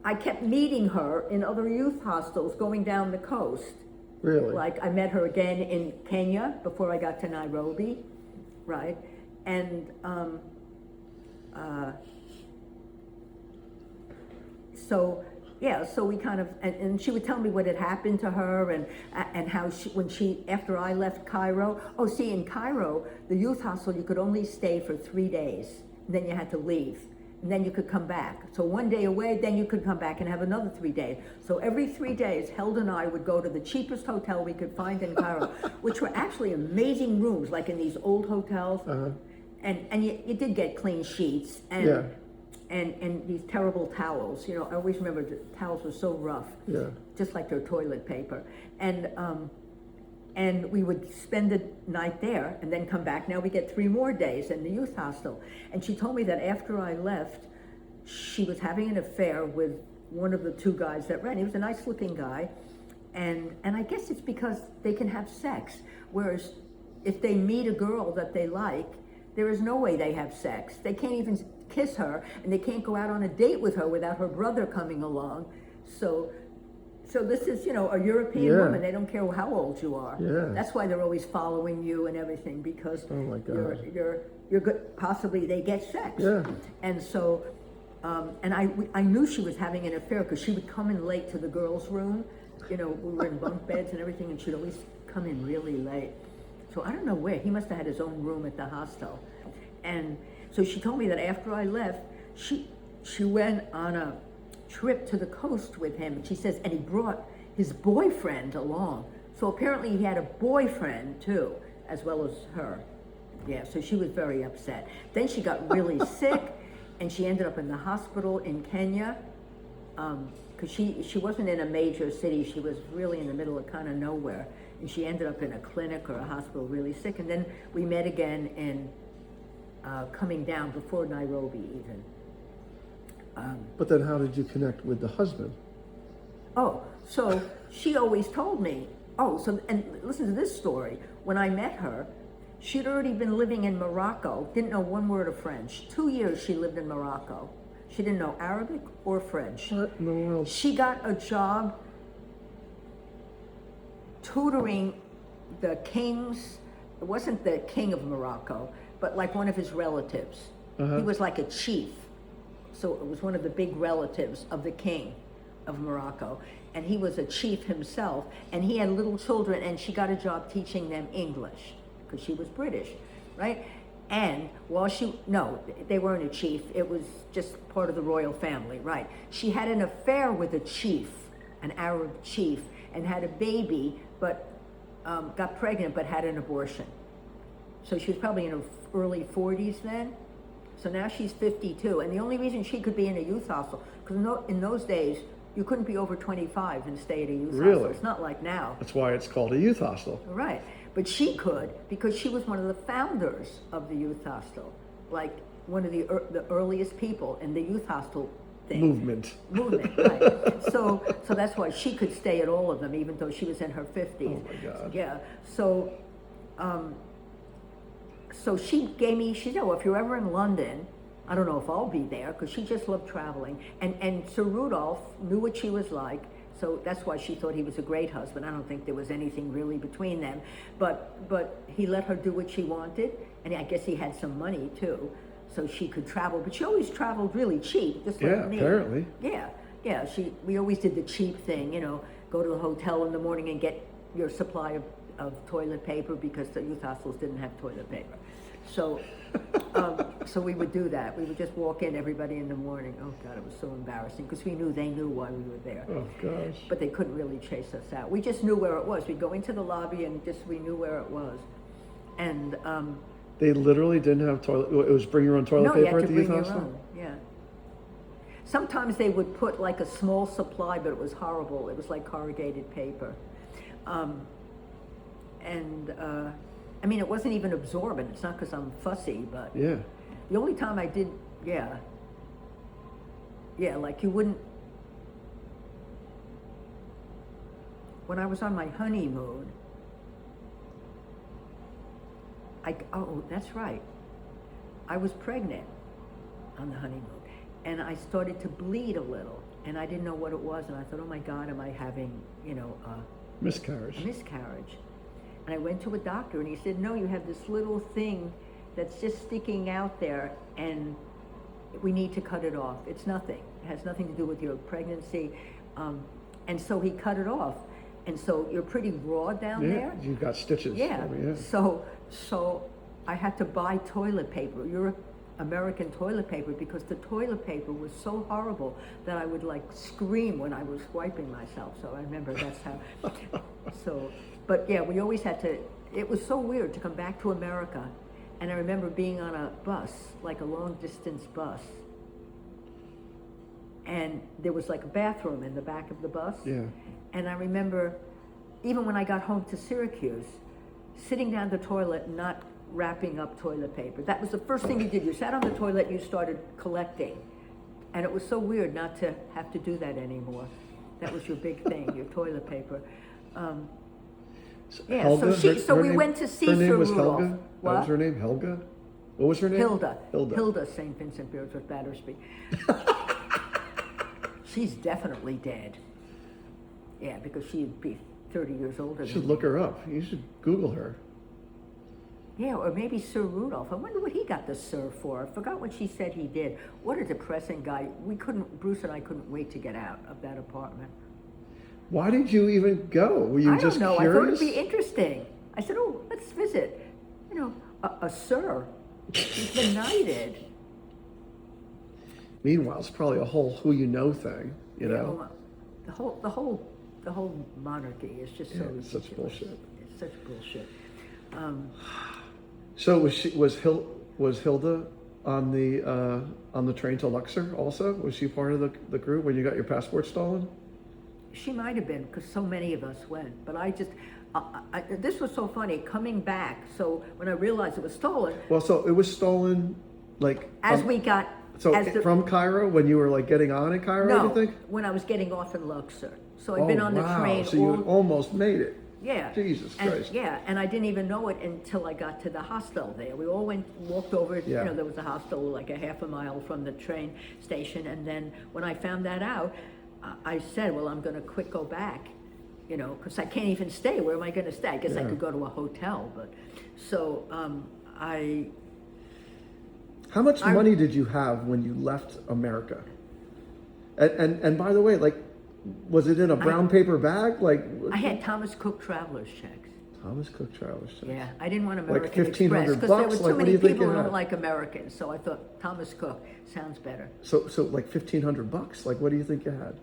I kept meeting her in other youth hostels going down the coast. Really? Like I met her again in Kenya before I got to Nairobi, right? And so we kind of, and she would tell me what had happened to her, and how after I left Cairo. In Cairo, the youth hostel, you could only stay for 3 days, and then you had to leave, and then you could come back. So 1 day away, then you could come back and have another 3 days. So every 3 days, Hilda and I would go to the cheapest hotel we could find in Cairo, which were actually amazing rooms, like in these old hotels. And you did get clean sheets and these terrible towels. I always remember the towels were so rough, just like their toilet paper. And we would spend the night there and then come back. Now we get 3 more days in the youth hostel. And she told me that after I left, she was having an affair with one of the 2 guys that ran. He was a nice looking guy. And I guess it's because they can have sex. Whereas if they meet a girl that they like, there is no way they have sex. They can't even kiss her, and they can't go out on a date with her without her brother coming along. So this is, a European woman. They don't care how old you are. That's why they're always following you and everything, because you're good. Possibly they get sex. And so, and I knew she was having an affair because she would come in late to the girls' room. We were in bunk beds and everything, and she'd always come in really late. So I don't know where. He must have had his own room at the hostel. And so she told me that after I left, she went on a trip to the coast with him. She says, and he brought his boyfriend along. So apparently he had a boyfriend too, as well as her. Yeah, so she was very upset. Then she got really sick, and she ended up in the hospital in Kenya, because she wasn't in a major city. She was really in the middle of kind of nowhere, and she ended up in a clinic or a hospital really sick. And then we met again in coming down before Nairobi even. But then how did you connect with the husband? Oh, so she always told me, and listen to this story. When I met her, she'd already been living in Morocco, didn't know one word of French. 2 years she lived in Morocco. She didn't know Arabic or French. What in the world? She got a job tutoring the kings. It wasn't the king of Morocco, but like one of his relatives. He was like a chief. So it was one of the big relatives of the king of Morocco. And he was a chief himself, and he had little children, and she got a job teaching them English, because she was British, right? And while they weren't a chief, it was just part of the royal family, right? She had an affair with a chief, an Arab chief, and had a baby, but got pregnant, but had an abortion. So she was probably in her early 40s then. So now she's 52, and the only reason she could be in a youth hostel, because in those days, you couldn't be over 25 and stay at a youth hostel. It's not like now. That's why it's called a youth hostel. Right. But she could, because she was one of the founders of the youth hostel, like one of the earliest people in the youth hostel thing. Movement, right. So that's why she could stay at all of them, even though she was in her 50s. Oh my God. Yeah. So she gave me, she said, well, if you're ever in London, I don't know if I'll be there, because she just loved traveling. And Sir Rudolph knew what she was like, so that's why she thought he was a great husband. I don't think there was anything really between them, but he let her do what she wanted, and I guess he had some money too, so she could travel. But she always traveled really cheap, just like me. Apparently. Yeah. We always did the cheap thing, go to the hotel in the morning and get your supply of toilet paper, because the youth hostels didn't have toilet paper. So we would do that. We would just walk in, everybody in the morning. Oh God, it was so embarrassing, because we knew they knew why we were there. Oh gosh. But they couldn't really chase us out. We just knew where it was. We'd go into the lobby and we knew where it was. And they literally didn't have toilet. It was bring your own toilet paper at the youth hostel? Own. Yeah. Sometimes they would put like a small supply, but it was horrible. It was like corrugated paper. It wasn't even absorbent. It's not because I'm fussy, but yeah. The only time I did, like you wouldn't. When I was on my honeymoon, that's right. I was pregnant on the honeymoon, and I started to bleed a little, and I didn't know what it was, and I thought, oh my God, am I having, miscarriage? A miscarriage. And I went to a doctor, and he said, no, you have this little thing that's just sticking out there, and we need to cut it off. It's nothing. It has nothing to do with your pregnancy. And so he cut it off. And so you're pretty raw down there. Yeah, you've got stitches. Yeah. So I had to buy toilet paper, American toilet paper, because the toilet paper was so horrible that I would like scream when I was wiping myself. So I remember that's how, but yeah, we always had to, it was so weird to come back to America. And I remember being on a bus, like a long distance bus. And there was like a bathroom in the back of the bus. Yeah. And I remember, even when I got home to Syracuse, sitting down the toilet, not wrapping up toilet paper. That was the first thing you did. You sat on the toilet, you started collecting. And it was so weird not to have to do that anymore. That was your big thing, your toilet paper. Helga, so we went to see Sir Rudolph. Her name was Rudolph. Helga? What? That was her name? Helga? What was her name? Hilda St. Vincent Bearsworth Battersby. She's definitely dead. Yeah, because she'd be 30 years older You than should look her up. You should Google her. Yeah, or maybe Sir Rudolph. I wonder what he got the Sir for. I forgot what she said he did. What a depressing guy. Bruce and I couldn't wait to get out of that apartment. Why did you even go? Were you just curious? I curious? thought it'd be interesting. I said, oh, let's visit. A Sir. He's been knighted. Meanwhile, it's probably a whole who you know thing, you know? The whole monarchy is just so... It's such bullshit. It's such bullshit. So was Hilda on the train to Luxor also? Was she part of the group when you got your passport stolen? She might have been, because so many of us went, but this was so funny, coming back, so when I realized it was stolen, Well, so it was stolen, like as we got, so as the, from Cairo when you were like getting on in Cairo, no, you think? when I was getting off in Luxor. So I'd been on the wow. train So you had almost made it. yeah. Jesus Christ. Yeah, and I didn't even know it until I got to the hostel there. We all walked over, Yeah. there was a hostel like a half a mile from the train station, and then when I found that out, I said, well, I'm gonna quick go back, because I can't even stay. Where am I gonna stay? I guess I Yeah. could go to a hotel, but, so, How much money did you have when you left America? And by the way, like, was it in a brown paper bag? Like, I had Thomas Cook traveler's checks. Thomas Cook traveler's checks. Yeah, I didn't want Like American Express, $1,500 because there were bucks? too Like, what do many you think people you who had? don't like Americans, so I thought Thomas Cook sounds better. So like $1,500? Like, what do you think you had?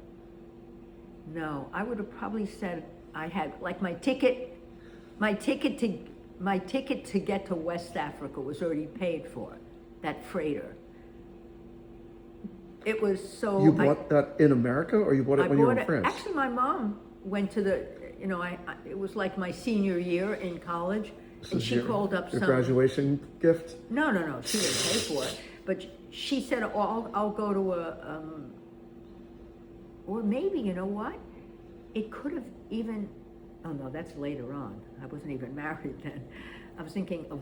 No, I would have probably said I had, like, my ticket to get to West Africa was already paid for, that freighter. It was so. You bought that in America, or you bought it when you were in France? Actually, my mom went to the, it was like my senior year in college, This and is she called up your some. graduation gift? No, she didn't pay for it, but she said, oh, I'll go to or maybe, you know what? It could have even, oh no, that's later on. I wasn't even married then. I was thinking of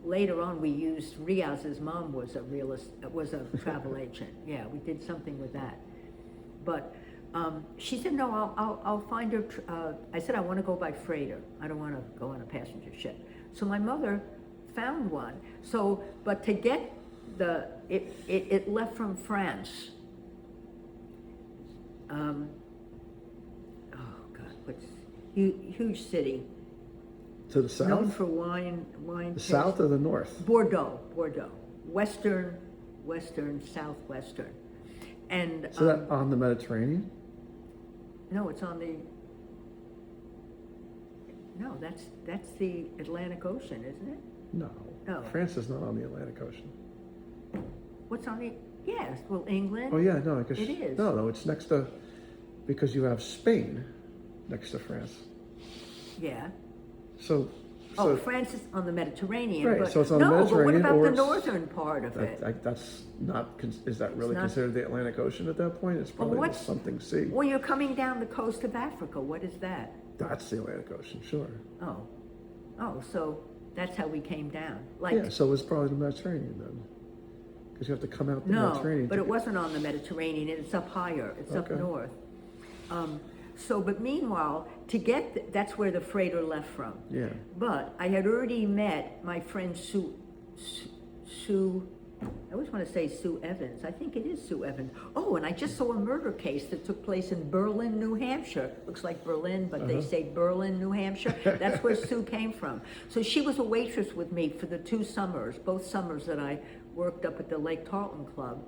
later on we used, Riaz's mom was a travel agent. Yeah, we did something with that. But she said, no, I'll find her, I said, I want to go by freighter. I don't want to go on a passenger ship. So my mother found one. So, but to get it left from France. What's huge city. To the south? Known for wine. The south or the north? Bordeaux, western, southwestern, and. So that on the Mediterranean? No, it's on the. No, that's the Atlantic Ocean, isn't it? No. No. France is not on the Atlantic Ocean. What's on the? Yes, well, England. Oh yeah, no, I guess. It is. No, it's next to, because you have Spain next to France. Yeah. So France is on the Mediterranean. right, but, so it's on the no, Mediterranean, but or what about the it's- northern part of it? that's not, is that really not- considered the Atlantic Ocean at that point? It's probably what's- something sea. Well, you're coming down the coast of Africa. What is that? That's the Atlantic Ocean, sure. Oh, so that's how we came down. Like, Yeah, so it's probably the Mediterranean then. Because you have to come out the no, Mediterranean. but to it get- wasn't on the Mediterranean. It's up higher. It's up Okay. north. But meanwhile, that's where the freighter left from. Yeah. But I had already met my friend Sue, I always want to say Sue Evans. I think it is Sue Evans. Oh, and I just saw a murder case that took place in Berlin, New Hampshire. Looks like Berlin, but they say Berlin, New Hampshire. That's where Sue came from. So she was a waitress with me for the 2 summers, both summers that I worked up at the Lake Tarleton Club,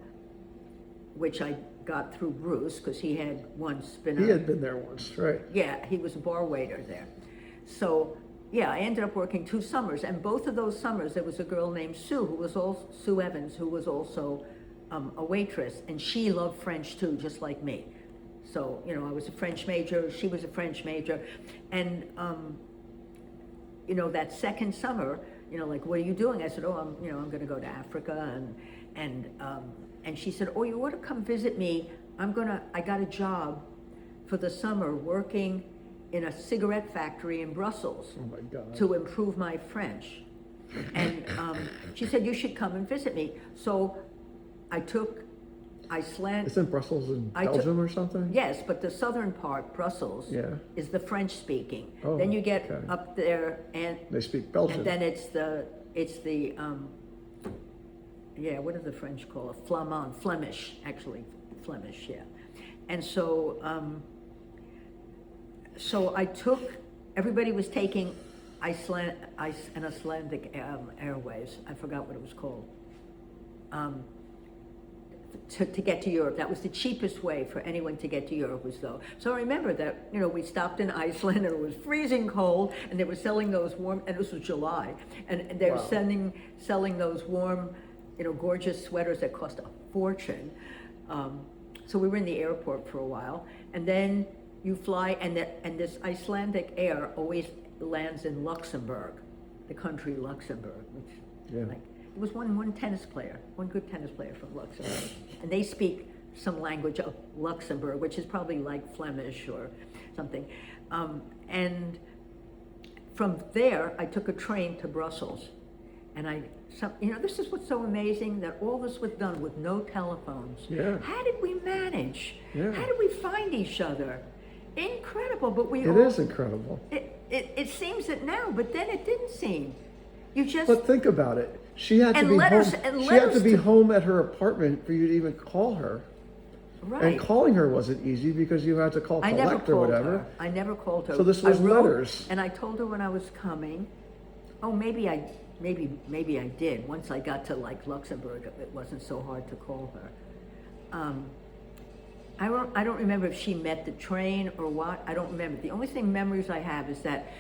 which I got through Bruce, because he had once been He had been there once, right? yeah, he was a bar waiter there. So, yeah, I ended up working 2 summers, and both of those summers there was a girl named Sue Evans, who was also a waitress, and she loved French too, just like me. So, I was a French major, she was a French major, and that second summer, like, what are you doing? I said, oh, I'm going to go to Africa, and she said, oh, you ought to come visit me. I got a job for the summer working in a cigarette factory in Brussels. Oh my God. To improve my French. And she said, you should come and visit me. So I took Iceland. Isn't Brussels in Belgium or something? Yes, but the southern part, Brussels, Yeah. is the French speaking. Oh, then you get okay. up there and They speak Belgian. and then it's the what do the French call it? Flamand, Flemish, actually, Flemish, yeah. And so, everybody was taking Icelandic Airways. I forgot what it was called. to get to Europe. That was the cheapest way for anyone to get to Europe was though. So I remember that, you know, we stopped in Iceland and it was freezing cold and they were selling those warm, and this was July, and they were Wow. selling those warm, you know, gorgeous sweaters that cost a fortune. So we were in the airport for a while, and then you fly, and this Icelandic air always lands in Luxembourg, the country Luxembourg, which Yeah. like, it was one good tennis player from Luxembourg, and they speak some language of Luxembourg, which is probably like Flemish or something. And from there, I took a train to Brussels, and you know, this is what's so amazing, that all this was done with no telephones. Yeah. How did we manage? Yeah. How did we find each other? Incredible, but It is incredible. It seems it now, but then it didn't seem. You just, But think about it. She had to And be letters- home. and She had to letters be to- home at her apartment for you to even call her. right. And calling her wasn't easy because you had to call I never collect or called whatever. her. I never called her. So this I was wrote, letters. And I told her when I was coming. Oh, maybe I did. Once I got to like Luxembourg, it wasn't so hard to call her. I don't remember if she met the train or what. I don't remember. The only memories I have is that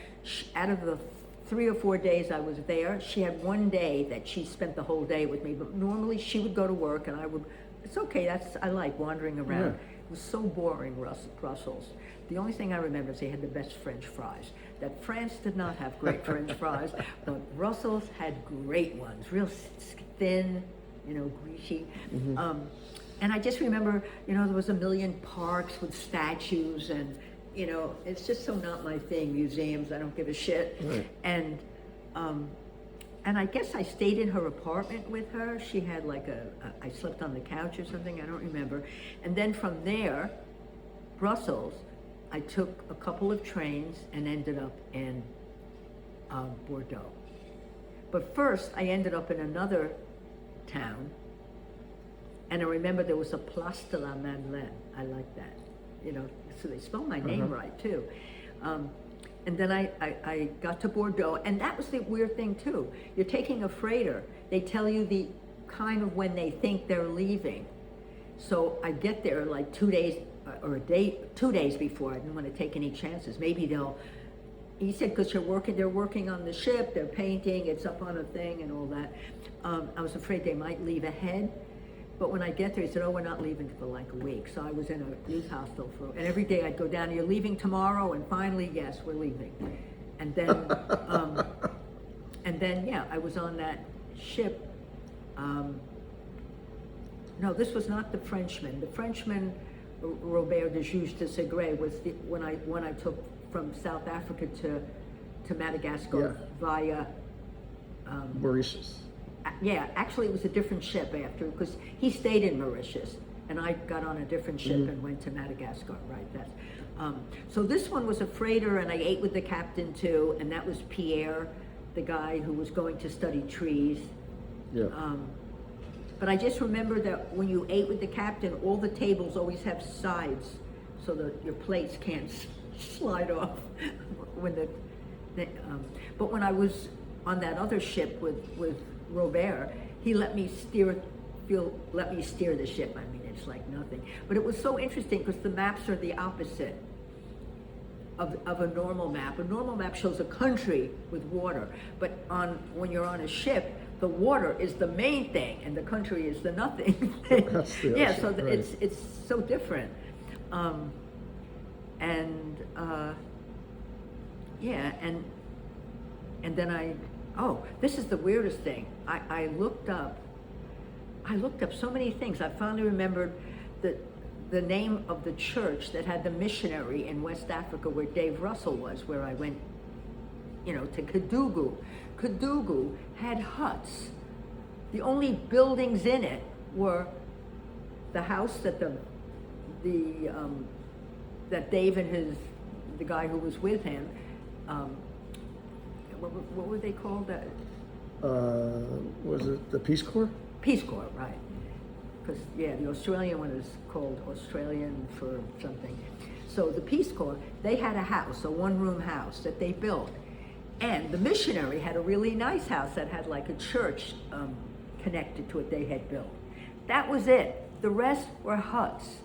out of the 3 or 4 days I was there, she had one day that she spent the whole day with me. But normally she would go to work and I would. It's okay. I like wandering around. Yeah. It was so boring, Brussels. The only thing I remember is they had the best French fries. That France did not have great French fries, but Brussels had great ones, real thin, you know, greasy. And I just remember, you know, there was a million parks with statues, and, you know, it's just so not my thing, museums, I don't give a shit. Right. And I guess I stayed in her apartment with her. She had like I slept on the couch or something, I don't remember. And then from there, Brussels, I took a couple of trains and ended up in Bordeaux. But first, I ended up in another town, and I remember there was a Place de la Madeleine. I like that, you know, so they spell my name right too. And then I got to Bordeaux, and that was the weird thing too. You're taking a freighter. They tell you the kind of when they think they're leaving. So I get there like 2 days or a day, 2 days before. I didn't want to take any chances. Maybe he said, because they're working on the ship, they're painting, it's up on a thing and all that. I was afraid they might leave ahead. But when I get there, he said, oh, we're not leaving for like a week. So I was in a youth hostel and every day I'd go down, you're leaving tomorrow? And finally, yes, we're leaving. And then, yeah, I was on that ship. No, this was not the Frenchman. The Frenchman, Robert de Juge de Segre, was when I took from South Africa to Madagascar via Mauritius. Yeah, actually it was a different ship after, because he stayed in Mauritius and I got on a different ship and went to Madagascar, right? So this one was a freighter, and I ate with the captain too, and that was Pierre, the guy who was going to study trees. Yeah. But I just remember that when you ate with the captain, all the tables always have sides so that your plates can't slide off but when I was on that other ship with Robert, he let me steer the ship. I mean, it's like nothing. But it was so interesting because the maps are the opposite of a normal map. A normal map shows a country with water, but when you're on a ship, the water is the main thing and the country is the nothing thing. That's the Yeah, ocean, so right. it's so different. And then this is the weirdest thing. I looked up so many things. I finally remembered the name of the church that had the missionary in West Africa where Dave Russell was, where I went, you know, to Kadugu. Kadugu had huts. The only buildings in it were the house that that Dave and the guy who was with him, what were they called? Was it the Peace Corps? Peace Corps, right. Because, yeah, the Australian one is called Australian for something. So the Peace Corps, they had a house, a one-room house that they built. And the missionary had a really nice house that had like a church connected to it they had built. That was it. The rest were huts.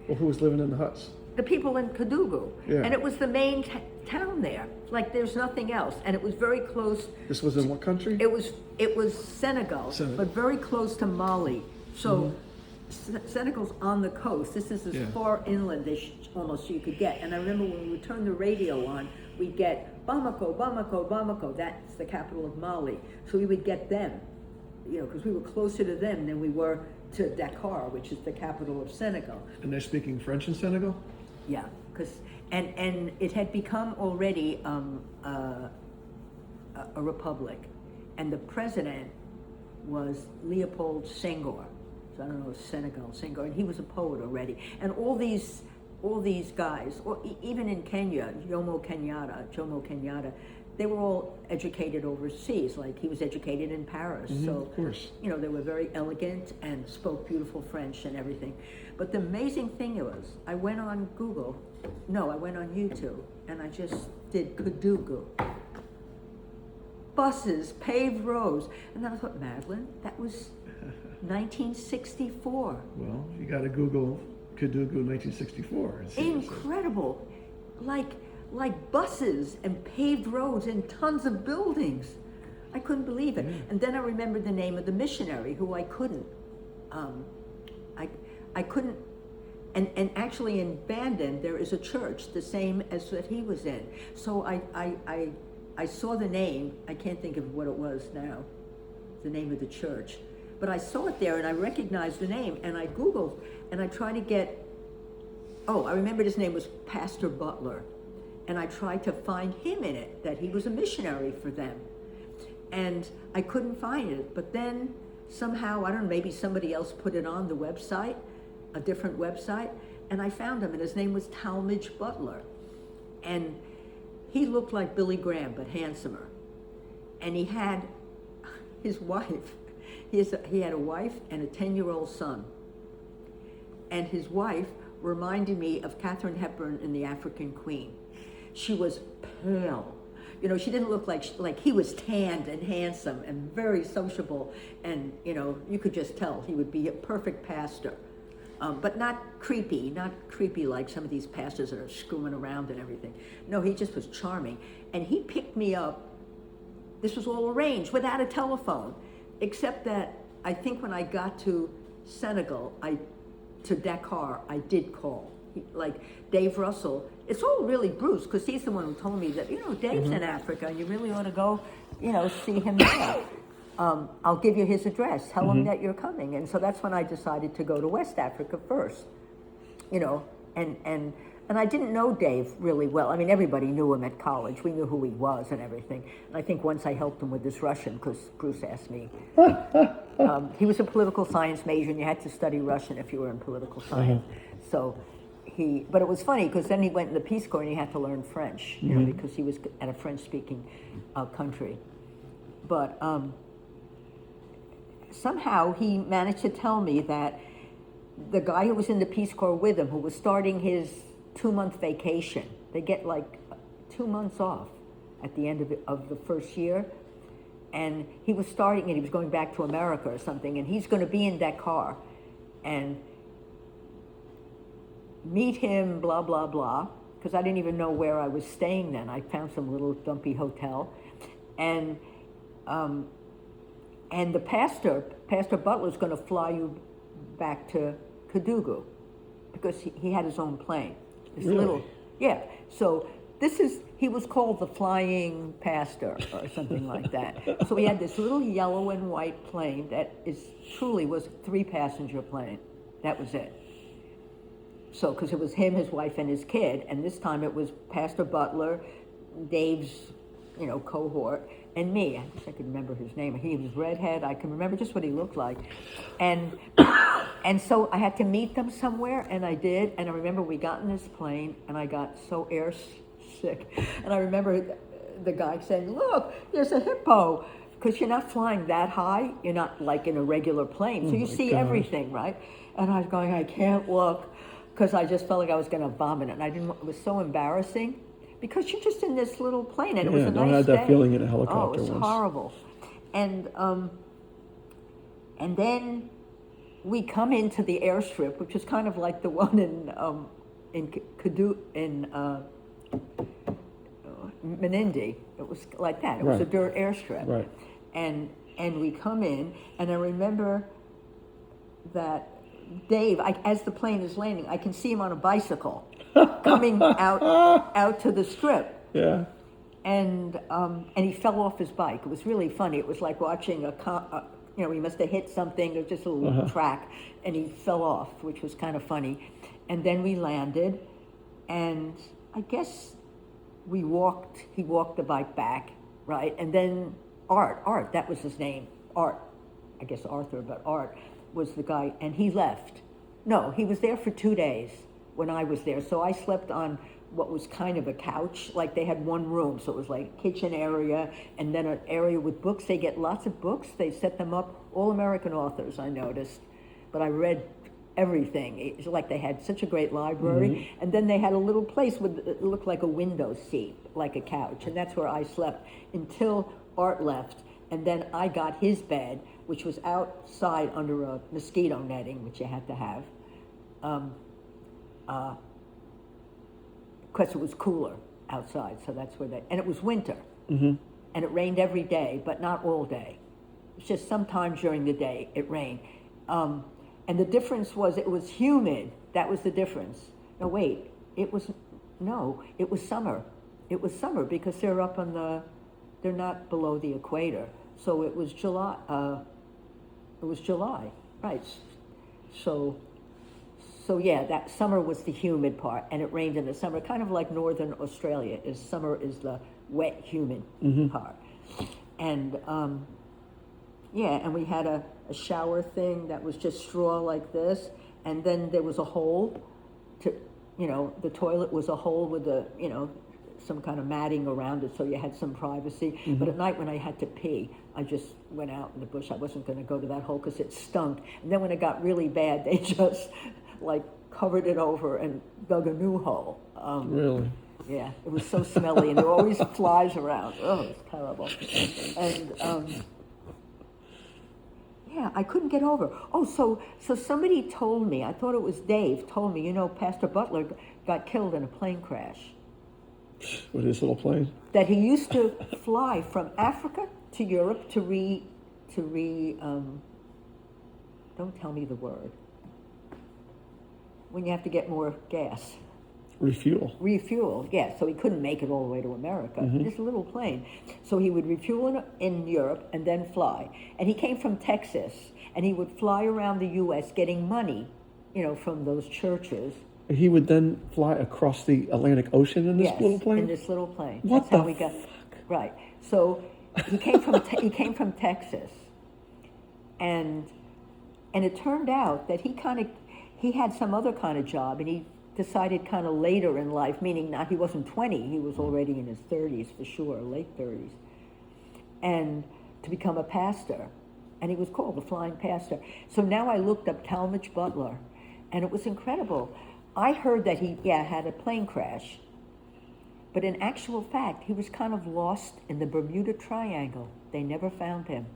Well, who was living in the huts? The people in Kadugu. Yeah. And it was the main town there. Like there's nothing else. And it was very close. This was in what country? It was Senegal, but very close to Mali. So Senegal's on the coast. This is as far inland as almost you could get. And I remember when we would turn the radio on, we'd get Bamako, Bamako, Bamako. That's the capital of Mali. So we would get them, because we were closer to them than we were to Dakar, which is the capital of Senegal. And they're speaking French in Senegal? Yeah, and it had become already a republic, and the president was Leopold Senghor. So I don't know, Senegal, Senghor, and he was a poet already. And all these guys, or even in Kenya, Jomo Kenyatta, they were all educated overseas. Like he was educated in Paris, so of course. They were very elegant and spoke beautiful French and everything. But the amazing thing was, I went on YouTube, and I just did Kadugu. Buses, paved roads, and then I thought, Madeline, that was 1964. Well, you got to Google Kadugu 1964. Incredible, like buses and paved roads and tons of buildings. I couldn't believe it. And then I remembered the name of the missionary who I couldn't. I couldn't. And actually in Bandon there is a church the same as that he was in. So I saw the name. I can't think of what it was now, the name of the church. But I saw it there and I recognized the name, and I Googled and I tried to get, I remembered his name was Pastor Butler. And I tried to find him in it, that he was a missionary for them. And I couldn't find it. But then somehow, I don't know, maybe somebody else put it on the website, a different website, and I found him, and his name was Talmadge Butler. And he looked like Billy Graham, but handsomer. And he had his wife. He had a wife and a 10-year-old son. And his wife reminded me of Katharine Hepburn in The African Queen. She was pale. She didn't look like he was tanned and handsome and very sociable. And, you could just tell he would be a perfect pastor. But not creepy like some of these pastors that are screwing around and everything. No, he just was charming. And he picked me up. This was all arranged without a telephone, except that I think when I got to Senegal, to Dakar, I did call. Like Dave Russell, it's all really Bruce, because he's the one who told me that, Dave's in Africa and you really ought to go, see him there. I'll give you his address, tell him that you're coming. And so that's when I decided to go to West Africa first, and I didn't know Dave really well. I mean, everybody knew him at college. We knew who he was and everything. And I think once I helped him with this Russian, because Bruce asked me. He was a political science major, and you had to study Russian if you were in political science. So but it was funny, because then he went in the Peace Corps and he had to learn French, because he was at a French-speaking country. But somehow he managed to tell me that the guy who was in the Peace Corps with him, who was starting his 2-month vacation, they get like 2 months off at the end of the first year, and he was starting, and he was going back to America or something, and he's going to be in Dakar, and meet him, blah, blah, blah, because I didn't even know where I was staying then. I found some little dumpy hotel, and the Pastor Butler's going to fly you back to Kadugu, because he had his own plane. This really? So he was called the Flying Pastor or something like that. So he had this little yellow and white plane that truly was a 3-passenger plane. That was it. So, because it was him, his wife, and his kid, and this time it was Pastor Butler, Dave's, cohort, and me. I wish I could remember his name. He was redhead. I can remember just what he looked like. And so I had to meet them somewhere, and I did. And I remember we got in this plane, and I got so air sick. And I remember the guy saying, "Look, there's a hippo." Because you're not flying that high. You're not like in a regular plane. So you see everything, right? And I was going, I can't look, because I just felt like I was going to vomit. And it was so embarrassing. Because you're just in this little plane, and it was a nice day. I had that feeling in a helicopter once. Oh, it was horrible. And then we come into the airstrip, which is kind of like the one in Menindee. It was like that. It was a Right. dirt airstrip. Right. And we come in, and I remember that Dave, as the plane is landing, I can see him on a bicycle coming out to the strip. Yeah. And he fell off his bike. It was really funny. It was like watching he must have hit something, or just a little track, and he fell off, which was kind of funny. And then we landed, and I guess he walked the bike back, right? And then Art, that was his name, Art, I guess Arthur, but Art was the guy, and he left. No, he was there for 2 days when I was there, so I slept on what was kind of a couch. Like, they had one room, so it was like kitchen area, and then an area with books. They get lots of books. They set them up, all American authors, I noticed. But I read everything. It's like they had such a great library. And then they had a little place with, it looked like a window seat, like a couch, and that's where I slept until Art left. And then I got his bed, which was outside under a mosquito netting, which you had to have. Because it was cooler outside, so that's where and it was winter, and it rained every day, but not all day. It's just sometimes during the day it rained, and the difference was it was humid. That was the difference. No, wait, it was summer. It was summer because they're not below the equator, so it was July. Right? So yeah, that summer was the humid part, and it rained in the summer, kind of like northern Australia. Summer is the wet, humid part. And and we had a shower thing that was just straw like this, and then there was a hole the toilet was a hole with some kind of matting around it, so you had some privacy. But at night when I had to pee, I just went out in the bush. I wasn't going to go to that hole because it stunk. And then when it got really bad, they just covered it over and dug a new hole. Really? Yeah, it was so smelly, and there were always flies around. Oh, it was terrible. And I couldn't get over. Oh, so somebody told me, I thought it was Dave, told me, Pastor Butler got killed in a plane crash. With his little plane? That he used to fly from Africa to Europe to don't tell me the word. When you have to get more gas. Refuel, yeah. So he couldn't make it all the way to America. This little plane. So he would refuel in Europe and then fly. And he came from Texas, and he would fly around the U.S. getting money, from those churches. He would then fly across the Atlantic Ocean in this little plane? In this little plane. What That's the how we got. Right. So he came from from Texas, and it turned out that he had some other kind of job, and he decided kind of later in life, meaning he wasn't 20, he was already in his 30s for sure, late 30s, and to become a pastor. And he was called the Flying Pastor. So now I looked up Talmadge Butler, and it was incredible. I heard that he had a plane crash, but in actual fact, he was kind of lost in the Bermuda Triangle. They never found him.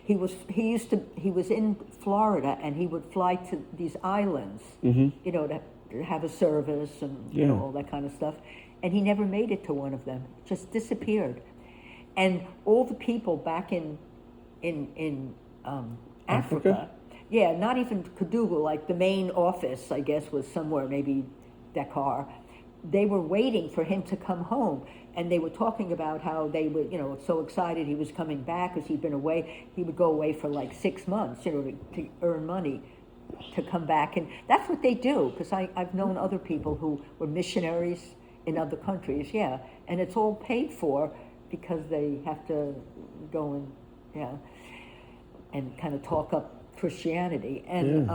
He was in Florida, and he would fly to these islands, to have a service and all that kind of stuff. And he never made it to one of them. Just disappeared. And all the people back in Africa, not even Kadougou, like the main office, I guess, was somewhere, maybe Dakar. They were waiting for him to come home, and they were talking about how they were, so excited he was coming back because he'd been away. He would go away for like 6 months, to earn money, to come back. And that's what they do, because I've known other people who were missionaries in other countries, and it's all paid for because they have to go and kind of talk up Christianity. And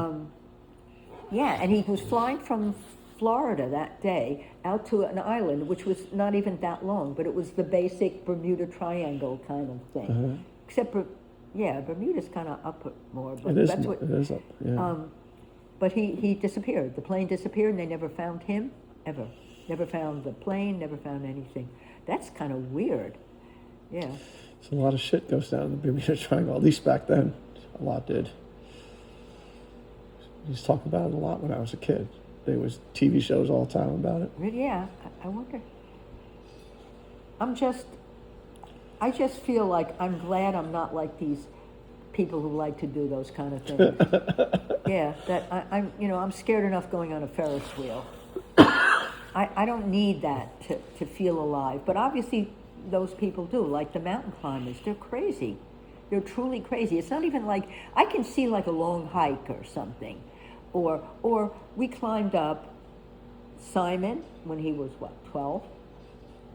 and he was flying from Florida that day out to an island which was not even that long, but it was the basic Bermuda Triangle kind of thing. Except Bermuda's kind of up more, but it is up. But he disappeared. The plane disappeared, and they never found him ever. Never found the plane, never found anything. That's kind of weird. Yeah. So a lot of shit goes down in the Bermuda Triangle, at least back then. A lot did. used to talk about it a lot when I was a kid. There was TV shows all the time about it. Yeah, I wonder. I just feel like I'm glad I'm not like these people who like to do those kind of things. Yeah, that I'm scared enough going on a Ferris wheel. I don't need that to feel alive. But obviously those people do, like the mountain climbers. They're crazy. They're truly crazy. It's not even like, I can see like a long hike or something. Or we climbed up Simon when he was, 12?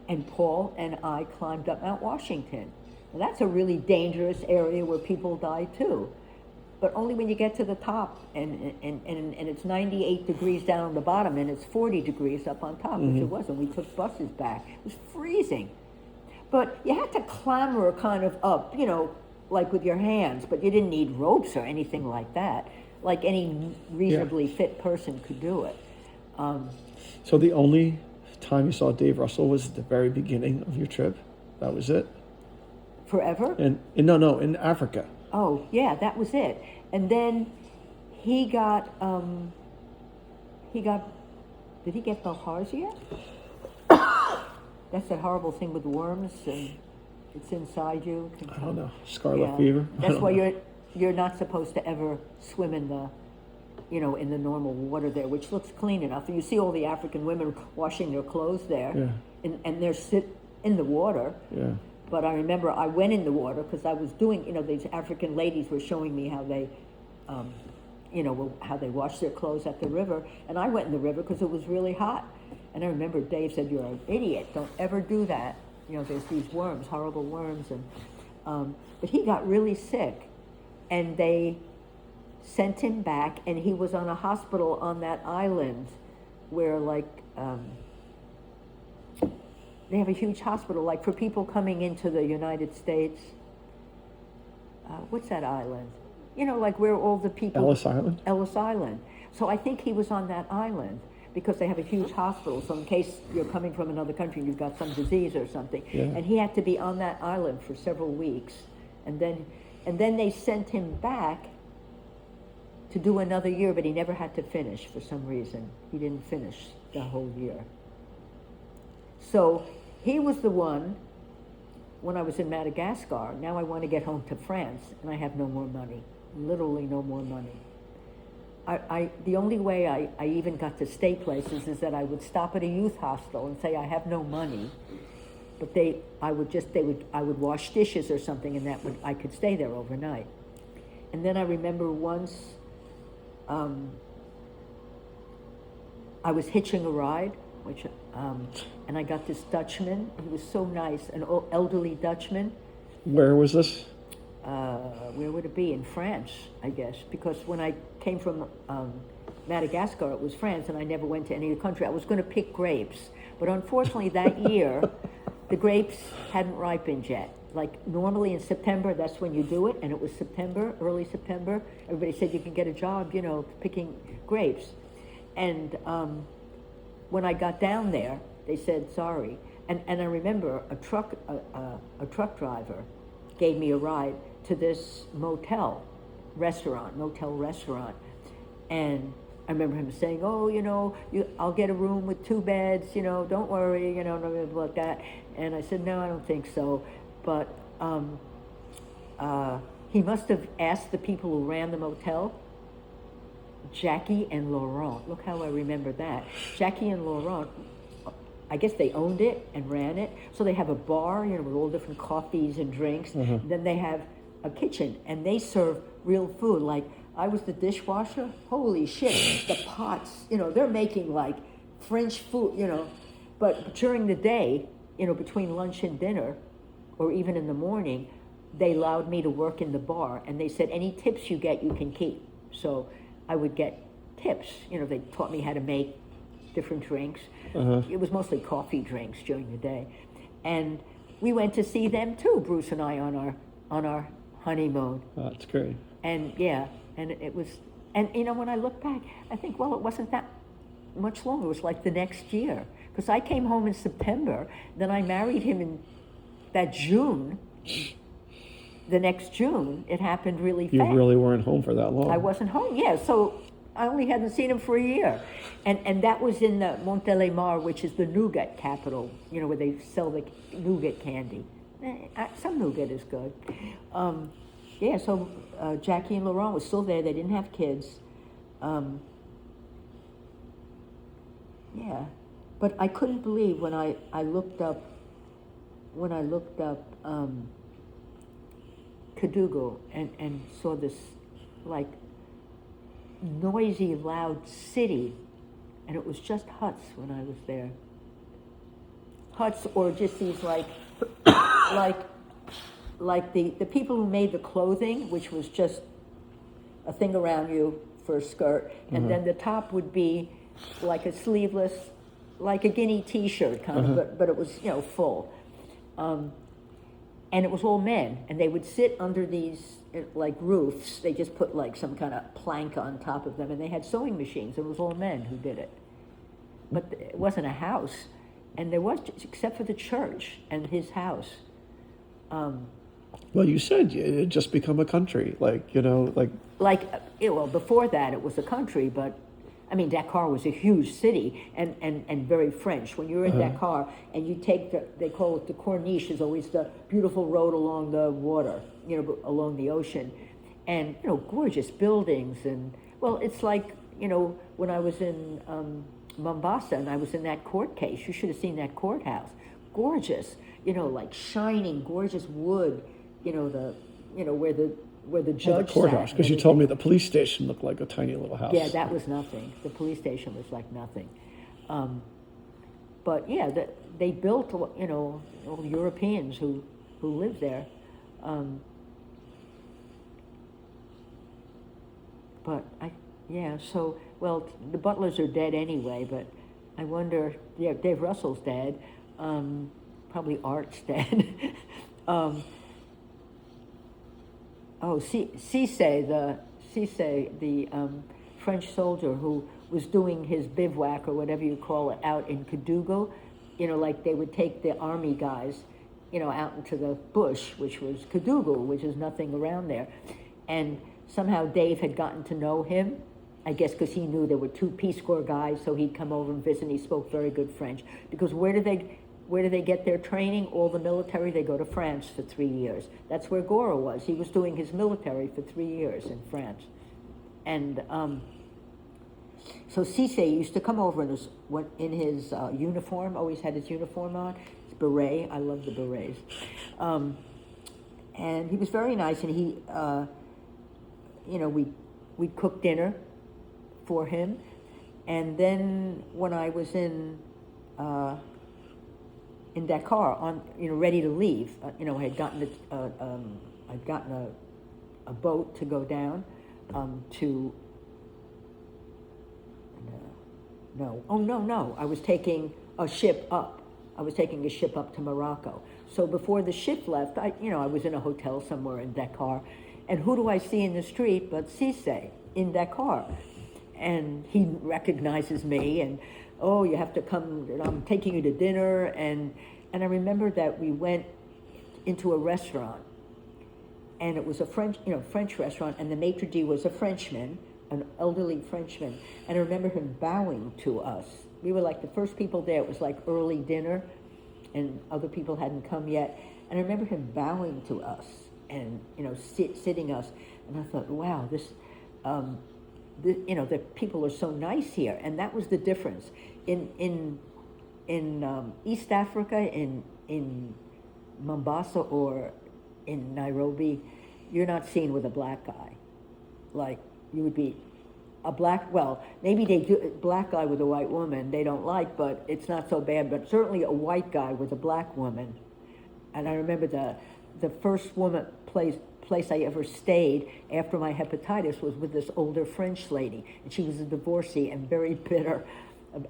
And Paul and I climbed up Mount Washington. And that's a really dangerous area where people die too. But only when you get to the top and it's 98 degrees down on the bottom and it's 40 degrees up on top, which it wasn't. We took buses back. It was freezing. But you had to clamber kind of up, like with your hands, but you didn't need ropes or anything like that. Like any reasonably fit person could do it. So the only time you saw Dave Russell was at the very beginning of your trip? That was it? Forever? No, in Africa. Oh, yeah, that was it. And then he got, did he get bilharzia? That's that horrible thing with worms and it's inside you. I don't know. Scarlet fever? That's why you're not supposed to ever swim in the, in the normal water there, which looks clean enough. And you see all the African women washing their clothes there. Yeah. And they're sit in the water. Yeah. But I remember I went in the water because I was doing, these African ladies were showing me how they, how they wash their clothes at the river. And I went in the river because it was really hot. And I remember Dave said, "You're an idiot. Don't ever do that. There's these worms, horrible worms." And but he got really sick, and they sent him back, and he was on a hospital on that island, where they have a huge hospital, like for people coming into the United States. What's that island? Like where all the people... Ellis Island? Ellis Island. So I think he was on that island because they have a huge hospital. So in case you're coming from another country and you've got some disease or something. Yeah. And he had to be on that island for several weeks. And then they sent him back to do another year, but he never had to finish for some reason. He didn't finish the whole year. So he was the one, when I was in Madagascar, now I want to get home to France, and I have no more money, literally no more money. The only way I even got to stay places is that I would stop at a youth hostel and say I have no money, but I would wash dishes or something, and I could stay there overnight. And then I remember once I was hitching a ride, and I got this Dutchman. He was so nice, an elderly Dutchman. Where was this? Where would it be? In France, I guess, because when I came from Madagascar, it was France, and I never went to any other country. I was going to pick grapes, but unfortunately that year, the grapes hadn't ripened yet. Like normally in September, that's when you do it, and it was September, early September. Everybody said you can get a job, picking grapes. And when I got down there, they said sorry. And I remember a truck driver gave me a ride to this motel restaurant. And I remember him saying, "Oh, I'll get a room with 2 beds, don't worry, about that." And I said, "No, I don't think so." But he must have asked the people who ran the motel, Jackie and Laurent. Look how I remember that. Jackie and Laurent, I guess they owned it and ran it. So they have a bar, with all different coffees and drinks. Mm-hmm. Then they have a kitchen, and they serve real food. Like, I was the dishwasher. Holy shit, the pots, they're making like French food, But during the day, between lunch and dinner, or even in the morning, they allowed me to work in the bar. And they said, any tips you get, you can keep. So I would get tips. They taught me how to make different drinks. Uh-huh. It was mostly coffee drinks during the day. And we went to see them too, Bruce and I, on our honeymoon. Oh, that's great. And yeah, and it was, and when I look back, I think, well, it wasn't that much longer. It was like the next year. Because I came home in September, then I married him in that June. The next June, it happened really fast. You really weren't home for that long. I wasn't home, yeah. So I only hadn't seen him for a year. And that was in the Montélimar, which is the nougat capital, where they sell the nougat candy. Some nougat is good. Yeah, so Jackie and Laurent were still there. They didn't have kids. Yeah, but I couldn't believe when I looked up Cadogo and saw this like noisy, loud city, and it was just huts when I was there. Huts, or just these like the people who made the clothing, which was just a thing around you for a skirt, and then the top would be like a sleeveless, like a guinea T-shirt kind of, but it was full. And it was all men, and they would sit under these like roofs. They just put like some kind of plank on top of them, and they had sewing machines. It was all men who did it, but it wasn't a house, and there was, except for the church and his house. Well, you said it had just become a country, well, before that it was a country, but I mean, Dakar was a huge city and very French. When you're in Dakar and you take they call it the Corniche, is always the beautiful road along the water, along the ocean. And, gorgeous buildings. And, well, it's like, when I was in Mombasa and I was in that court case, you should have seen that courthouse. Gorgeous, like shining, gorgeous wood, where the judge the courthouse, because you told me the police station looked like a tiny little house. Yeah, that was nothing. The police station was like nothing. But yeah, they built, all the Europeans who lived there. Well, the Butlers are dead anyway, but I wonder, Dave Russell's dead. Probably Art's dead. Cisse, the French soldier who was doing his bivouac, or whatever you call it, out in Cadogo, like they would take the army guys, out into the bush, which was Cadogo, which is nothing around there. And somehow Dave had gotten to know him, I guess because he knew there were 2 Peace Corps guys, so he'd come over and visit, and he spoke very good French. Because where do they get their training? All the military, they go to France for 3 years. That's where Gora was. He was doing his military for 3 years in France. And so Cisse used to come over in his uniform, always had his uniform on, his beret. I love the berets. And he was very nice, and he, we'd cook dinner for him. And then when I was in Dakar, ready to leave, I'd gotten a boat to go down to. I was taking a ship up. I was taking a ship up to Morocco. So before the ship left, I was in a hotel somewhere in Dakar, and who do I see in the street but Cisse in Dakar? And he recognizes me, and you have to come, I'm taking you to dinner. And I remember that we went into a restaurant, and it was a French restaurant, and the maitre d' was a Frenchman, an elderly Frenchman. And I remember him bowing to us. We were like the first people there. It was like early dinner, and other people hadn't come yet. And I remember him bowing to us and, sitting us. And I thought, wow, the people are so nice here. And that was the difference. In East Africa, in Mombasa or in Nairobi, you're not seen with a black guy. Like, you would be maybe they do, black guy with a white woman, they don't like, but it's not so bad. But certainly a white guy with a black woman. And I remember the first place I ever stayed after my hepatitis was with this older French lady, and she was a divorcee and very bitter.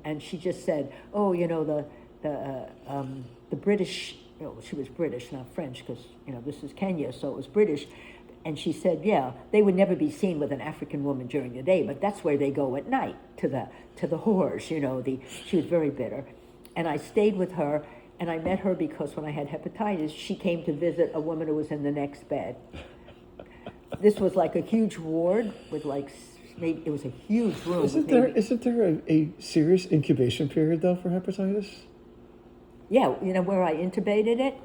And she just said, the British, she was British, not French, because, this is Kenya, so it was British. And she said, they would never be seen with an African woman during the day, but that's where they go at night, to the whores, she was very bitter. And I stayed with her, and I met her because when I had hepatitis, she came to visit a woman who was in the next bed. This was like a huge ward with like maybe it was a huge room. Isn't there a serious incubation period though for hepatitis? Yeah, you know where I intubated it?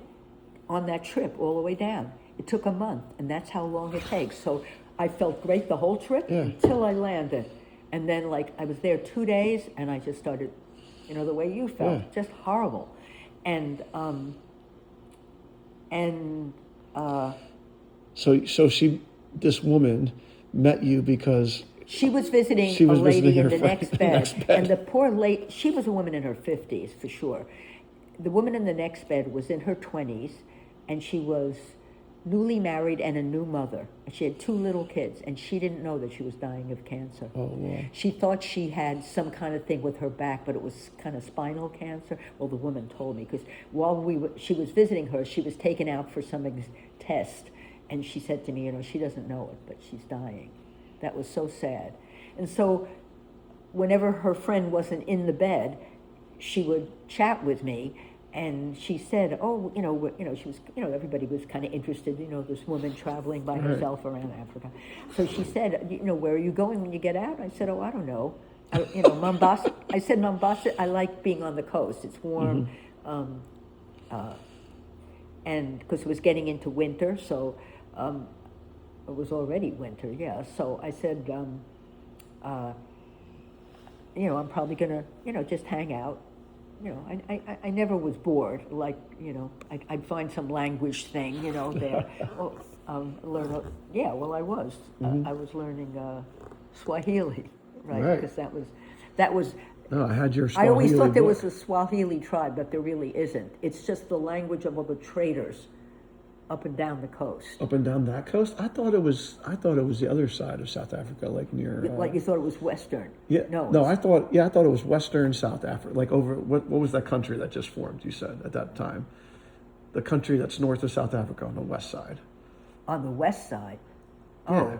On that trip all the way down. It took a month, and that's how long it takes. So I felt great the whole trip until I landed. And then, like, I was there 2 days, and I just started, you know, the way you felt, just horrible. And, this woman met you because she was visiting she was a lady visiting in her the next bed. next bed. And the poor lady, she was a woman in her 50s, for sure. The woman in the next bed was in her 20s, and she was newly married and a new mother. She had 2 little kids, and she didn't know that she was dying of cancer. Oh, wow. She thought she had some kind of thing with her back, but it was kind of spinal cancer. Well, the woman told me, because while she was visiting her, she was taken out for some test, and she said to me, you know, she doesn't know it, but she's dying. That was so sad. And so whenever her friend wasn't in the bed, she would chat with me. And she said, oh, she was, everybody was kind of interested, this woman traveling by herself around Africa. So she said, where are you going when you get out? I said, oh, I don't know. Mombasa. I said, Mombasa, I like being on the coast. It's warm. And because it was getting into winter, so it was already winter, yeah. So I said, I'm probably going to, just hang out. I never was bored. Like, I'd find some language thing, there. Learn. I was. I was learning Swahili, right? Because that was. No, I had your Swahili I always thought there book. was a Swahili tribe, but there really isn't. It's just the language of all the traders up and down the coast. Up and down that coast? I thought it was the other side of South Africa, like near. Like you thought it was Western. Yeah. No. I thought it was Western South Africa, like over what was that country that just formed? You said at that time, the country that's north of South Africa on the west side. On the west side. Yeah.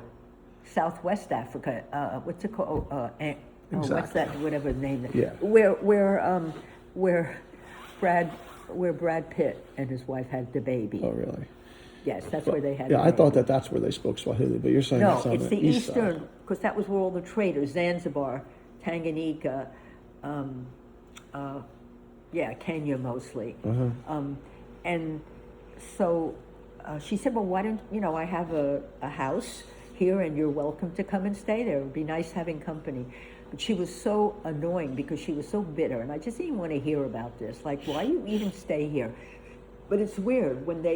Southwest Africa. What's it called? Exactly. What's that? Whatever the name. Yeah. Where Brad Pitt and his wife had the baby. Oh, really? Yes, that's where they had. Yeah, I thought that's where they spoke Swahili, but you're saying no, it's on it's the east eastern, side. because that was where all the traders, Zanzibar, Tanganyika, Kenya mostly. And so she said, well, why don't, I have a house here and you're welcome to come and stay there. It would be nice having company. But she was so annoying because she was so bitter, and I just didn't want to hear about this. Like, why you even stay here? But it's weird, when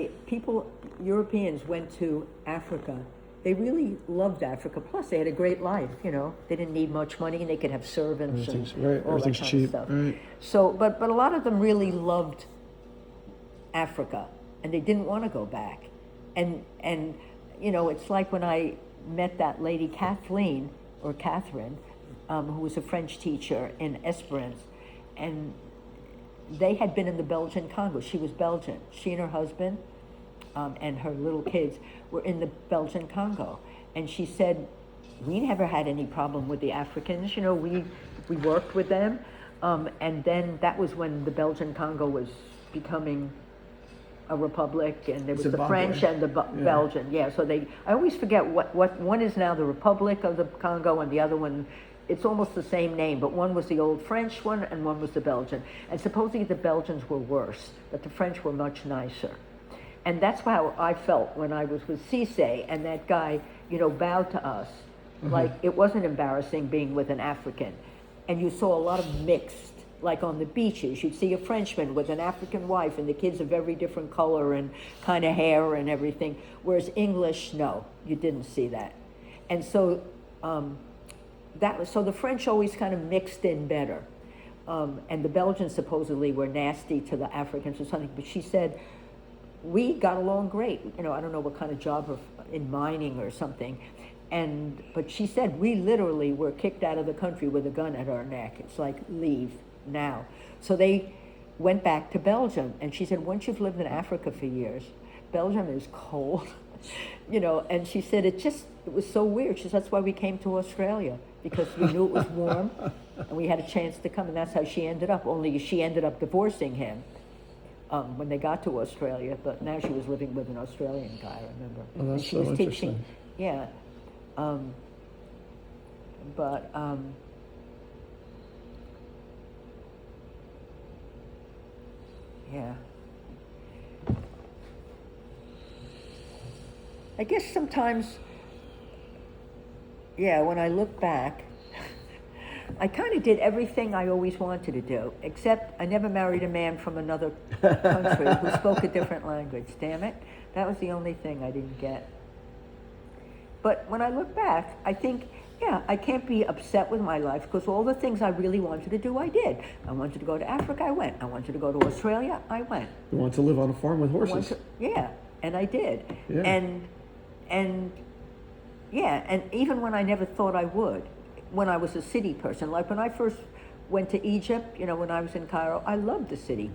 Europeans went to Africa, they really loved Africa. Plus, they had a great life, They didn't need much money, and they could have servants and all that kind cheap. of stuff. Right. So, but a lot of them really loved Africa, and they didn't want to go back. And it's like when I met that lady, Catherine, who was a French teacher in Esperance, and they had been in the Belgian Congo. She was Belgian. She and her husband and her little kids were in the Belgian Congo. And she said, we never had any problem with the Africans. We worked with them. And then that was when the Belgian Congo was becoming a republic, and there was Zimbabwe. the French and the Belgian. Yeah, so I always forget what one is now the Republic of the Congo, and the other one, it's almost the same name, but one was the old French one and one was the Belgian. And supposedly the Belgians were worse, but the French were much nicer. And that's how I felt when I was with Cisse, and that guy, bowed to us. Like, it wasn't embarrassing being with an African. And you saw a lot of mixed, like on the beaches, you'd see a Frenchman with an African wife and the kids of every different color and kind of hair and everything. Whereas English, no, you didn't see that. And so, so the French always kind of mixed in better. And the Belgians supposedly were nasty to the Africans or something, but she said, we got along great. I don't know what kind of job in mining or something. But she said, we literally were kicked out of the country with a gun at our neck. It's like, leave now. So they went back to Belgium. And she said, once you've lived in Africa for years, Belgium is cold, and she said, it was so weird. She said, that's why we came to Australia, because we knew it was warm and we had a chance to come. And that's how she ended up. Only she ended up divorcing him when they got to Australia. But now she was living with an Australian guy, I remember. Oh, that's and she was so teaching. interesting. Yeah. But yeah. I guess sometimes, yeah, when I look back, I kind of did everything I always wanted to do, except I never married a man from another country who spoke a different language. Damn it. That was the only thing I didn't get. But when I look back, I think, yeah, I can't be upset with my life because all the things I really wanted to do, I did. I wanted to go to Africa, I went. I wanted to go to Australia, I went. You want to live on a farm with horses? Yeah, and I did. Yeah. And yeah, and even when I never thought I would, when I was a city person, like when I first went to Egypt, you know, when I was in Cairo, I loved the city.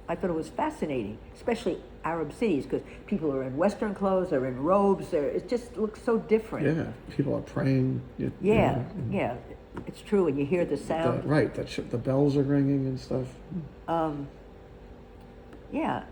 I thought it was fascinating, especially Arab cities, because people are in Western clothes, they're in robes, it just looks so different. Yeah, people are praying. Yeah, it's true, and you hear the sound. Right, the bells are ringing and stuff. Yeah,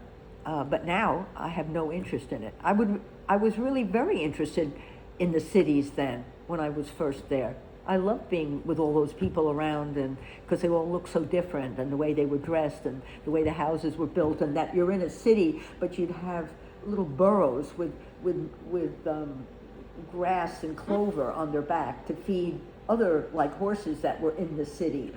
but now I have no interest in it. I was really very interested in the cities then, when I was first there. I loved being with all those people around, and because they all looked so different, and the way they were dressed, and the way the houses were built, and that you're in a city, but you'd have little burrows with grass and clover on their back to feed other like horses that were in the city,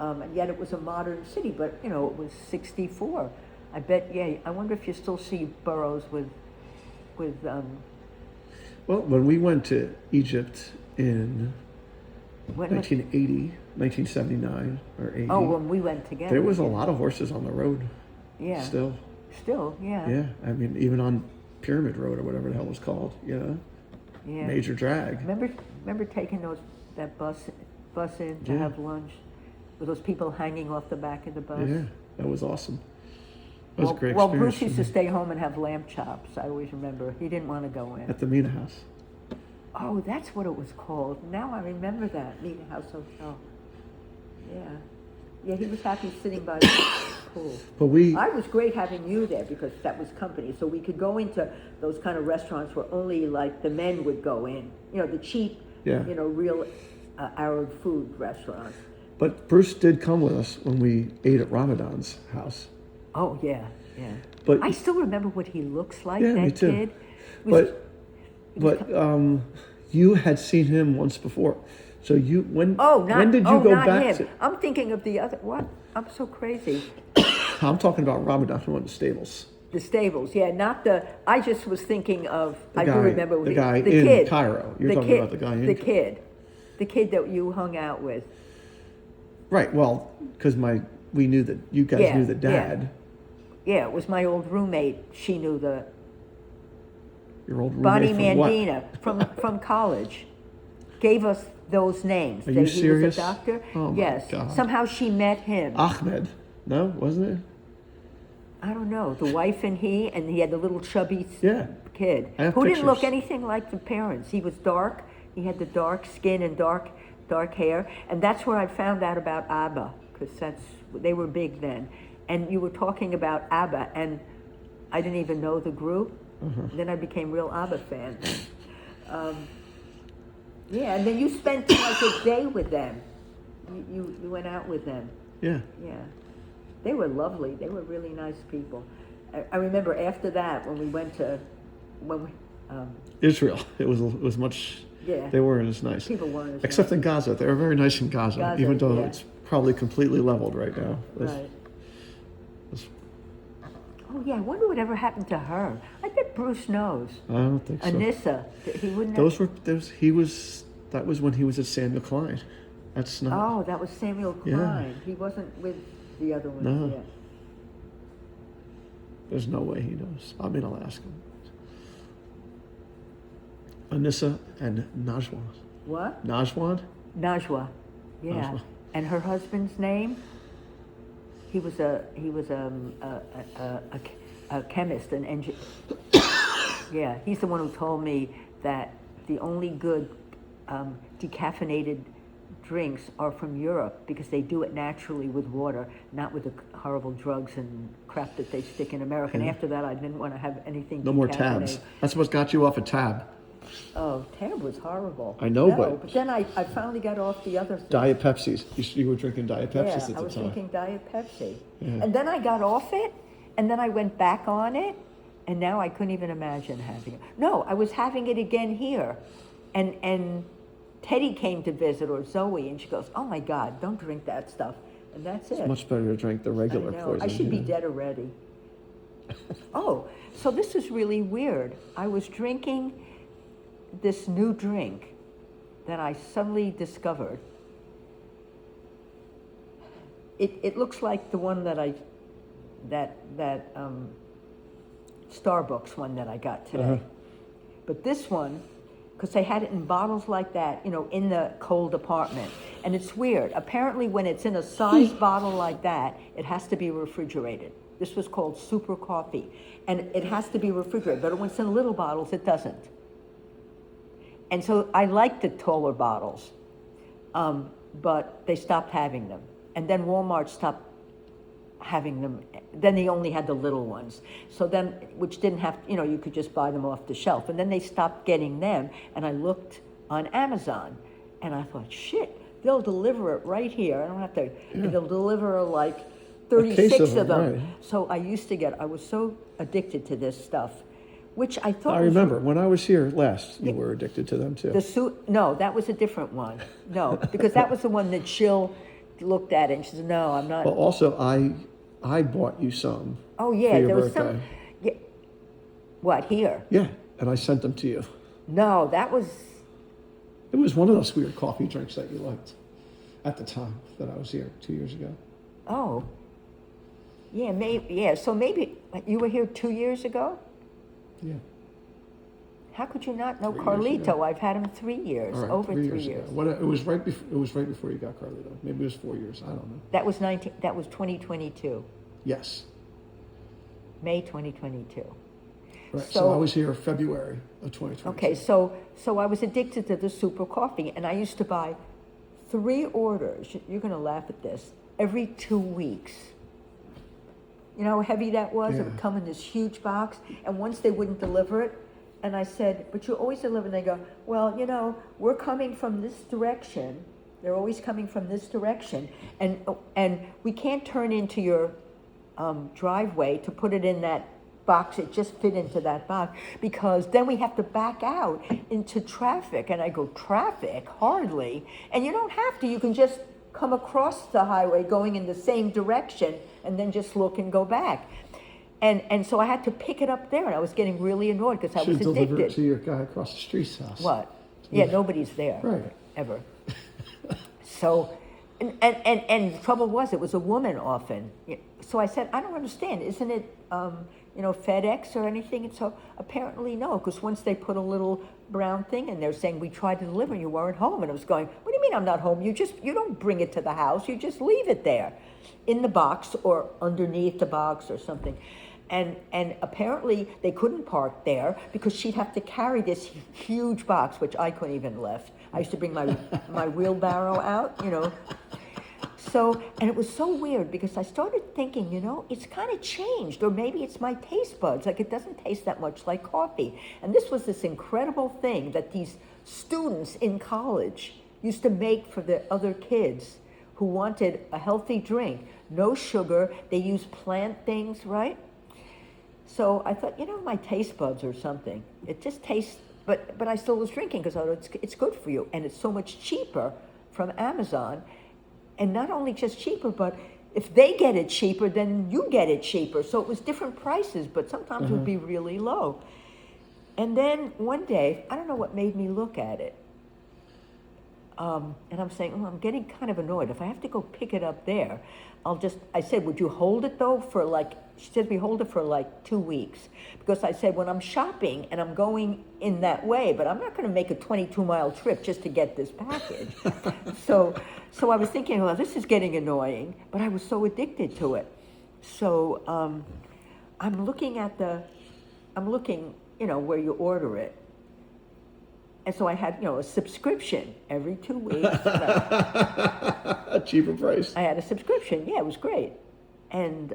and yet it was a modern city. But you know, it was '64. I bet. Yeah, I wonder if you still see burrows with. Well, when we went to Egypt in 1980, 1979 or 80. Oh, when we went together. There was a lot of horses on the road. Yeah. Still, yeah. Yeah, I mean, even on Pyramid Road or whatever the hell it was called, you know? Yeah. Major drag. Remember taking that bus in to have lunch with those people hanging off the back of the bus? Yeah, that was awesome. That was a great well, experience. Bruce used to stay home and have lamb chops. I always remember. He didn't want to go in. At the Mina House. Oh, that's what it was called. Now I remember that. Mina House Hotel. Yeah. Yeah, he was happy sitting by the pool. But I was great having you there because that was company. So we could go into those kind of restaurants where only like the men would go in. You know, the cheap, real Arab food restaurants. But Bruce did come with us when we ate at Ramadan's house. Oh, yeah. But I still remember what he looks like, yeah, that me too. kid. But you had seen him once before. So when did you go not back him. I'm thinking of the other, what? I'm so crazy. I'm talking about Ramadan who went to Stables. The Stables, yeah, not I just was thinking of, the guy in kid. Cairo. You're talking about the guy in Cairo. The kid that you hung out with. Right, well, because we knew that you guys knew the dad. Yeah, it was my old roommate. She knew your old roommate Bonnie from Mandina from college. Gave us those names. Are you serious? He was a doctor. Oh my yes. God. Somehow she met him. Ahmed. No, wasn't it? I don't know. The wife and he had the little chubby kid I have who pictures. didn't look anything like the parents. He was dark. He had the dark skin and dark hair, and that's where I found out about ABBA because they were big then. And you were talking about ABBA, and I didn't even know the group. Mm-hmm. Then I became real ABBA fan. Yeah, and then you spent like a day with them. You went out with them. Yeah. Yeah. They were lovely. They were really nice people. I remember after that when we went to Israel. It was much. Yeah. They weren't as nice. People weren't as except nice. in Gaza. They were very nice in Gaza even though it's probably completely leveled right now. Right. Oh yeah, I wonder whatever happened to her. I bet Bruce knows. I don't think so. Anissa, he wouldn't. That was when he was at Samuel Klein. That's not. Oh, that was Samuel Klein. Yeah. He wasn't with the other ones No. yet. There's no way he knows. I mean, I'll ask him. Anissa and Najwan. What? Najwan? Najwa. Yeah. Najwa. And her husband's name? He was a chemist, an engineer. Yeah, he's the one who told me that the only good decaffeinated drinks are from Europe because they do it naturally with water, not with the horrible drugs and crap that they stick in America. And after that, I didn't want to have anything. No more tabs. That's what got you off a tab. Oh, Tab was horrible. I know, no, but then I finally got off the other thing. Diet Pepsis. You were drinking Diet Pepsis Yeah, at the time. I was drinking Diet Pepsi. Yeah. And then I got off it, and then I went back on it, and now I couldn't even imagine having it. No, I was having it again here. And Teddy came to visit, or Zoe, and she goes, oh my God, don't drink that stuff. And that's it. It's much better to drink the regular I know. poison. I should be yeah. dead already. Oh, so this is really weird. I was drinking this new drink that I suddenly discovered. It looks like the one that Starbucks one that I got today. Uh-huh. But this one, because they had it in bottles like that, in the cold apartment. And it's weird. Apparently when it's in a sized bottle like that, it has to be refrigerated. This was called Super Coffee. And it has to be refrigerated, but when it's in little bottles, it doesn't. And so I like the taller bottles, but they stopped having them. And then Walmart stopped having them. Then they only had the little ones. So then, which didn't have, you could just buy them off the shelf. And then they stopped getting them. And I looked on Amazon and I thought, shit, they'll deliver it right here. I don't have to, and they'll deliver like 36 of them. Right. So I was so addicted to this stuff, which I thought I remember when I was here last, you were addicted to them too. No, that was a different one. No, because that was the one that Jill looked at it and she said, no, I'm not. Well, also, I bought you some. Oh, yeah, for your there was birthday. some. Yeah. What, here? Yeah, and I sent them to you. No, that was. It was one of those weird coffee drinks that you liked at the time that I was here 2 years ago. Oh. Yeah, maybe. Yeah, so maybe you were here 2 years ago? Yeah. How could you not know 3 years Carlito? ago. I've had him 3 years, All right, over 3 years years. ago. What, it was right before you got Carlito. Maybe it was 4 years. I don't know. That was 2022. Yes. May 2022. Right. So I was here February of 2020. Okay, so I was addicted to the Super Coffee, and I used to buy 3 orders. You're going to laugh at this. Every 2 weeks. You know how heavy that was? Yeah. It would come in this huge box, and once they wouldn't deliver it, and I said, but you always deliver. And they go, well, we're coming from this direction. They're always coming from this direction, and we can't turn into your driveway to put it in that box. It just fit into that box because then we have to back out into traffic. And I go, traffic? Hardly. And you don't have to. You can just come across the highway going in the same direction and then just look and go back. And so I had to pick it up there, and I was getting really annoyed because I was Should deliver it addicted. to your guy across the street's house. What? Yeah, nobody's there. Right. Ever. So, and the trouble was, it was a woman often. So I said, I don't understand. Isn't it, FedEx or anything? And so apparently no, because once they put a little brown thing in there saying, we tried to deliver, you weren't home. And I was going, what do you mean I'm not home? You don't bring it to the house. You just leave it there in the box or underneath the box or something. And apparently they couldn't park there because she'd have to carry this huge box, which I couldn't even lift. I used to bring my wheelbarrow out, So, and it was so weird because I started thinking, it's kind of changed, or maybe it's my taste buds. Like, it doesn't taste that much like coffee. And this was this incredible thing that these students in college used to make for the other kids who wanted a healthy drink. No sugar. They use plant things, right? So I thought, my taste buds or something. It just tastes, but I still was drinking because I thought it's good for you. And it's so much cheaper from Amazon. And not only just cheaper, but if they get it cheaper, then you get it cheaper. So it was different prices, but sometimes it would be really low. And then one day, I don't know what made me look at it. And I'm saying, I'm getting kind of annoyed. If I have to go pick it up there, I said, would you hold it though she said, we hold it for 2 weeks. Because I said, when I'm shopping and I'm going in that way, but I'm not going to make a 22-mile trip just to get this package. So I was thinking, well, this is getting annoying, but I was so addicted to it. So I'm looking, where you order it. And so I had, a subscription every 2 weeks. A cheaper price. I had a subscription. Yeah, it was great. And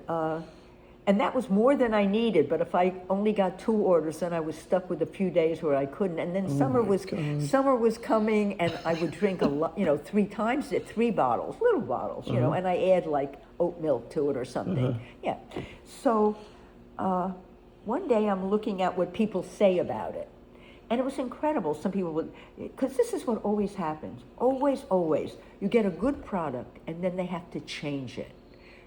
And that was more than I needed, but if I only got 2 orders, then I was stuck with a few days where I couldn't. And then summer was coming, and I would drink a lot, 3 times, 3 bottles, little bottles, and I add like oat milk to it or something. Yeah. So one day I'm looking at what people say about it. And it was incredible. Some people would, because this is what always happens. Always, always. You get a good product, and then they have to change it,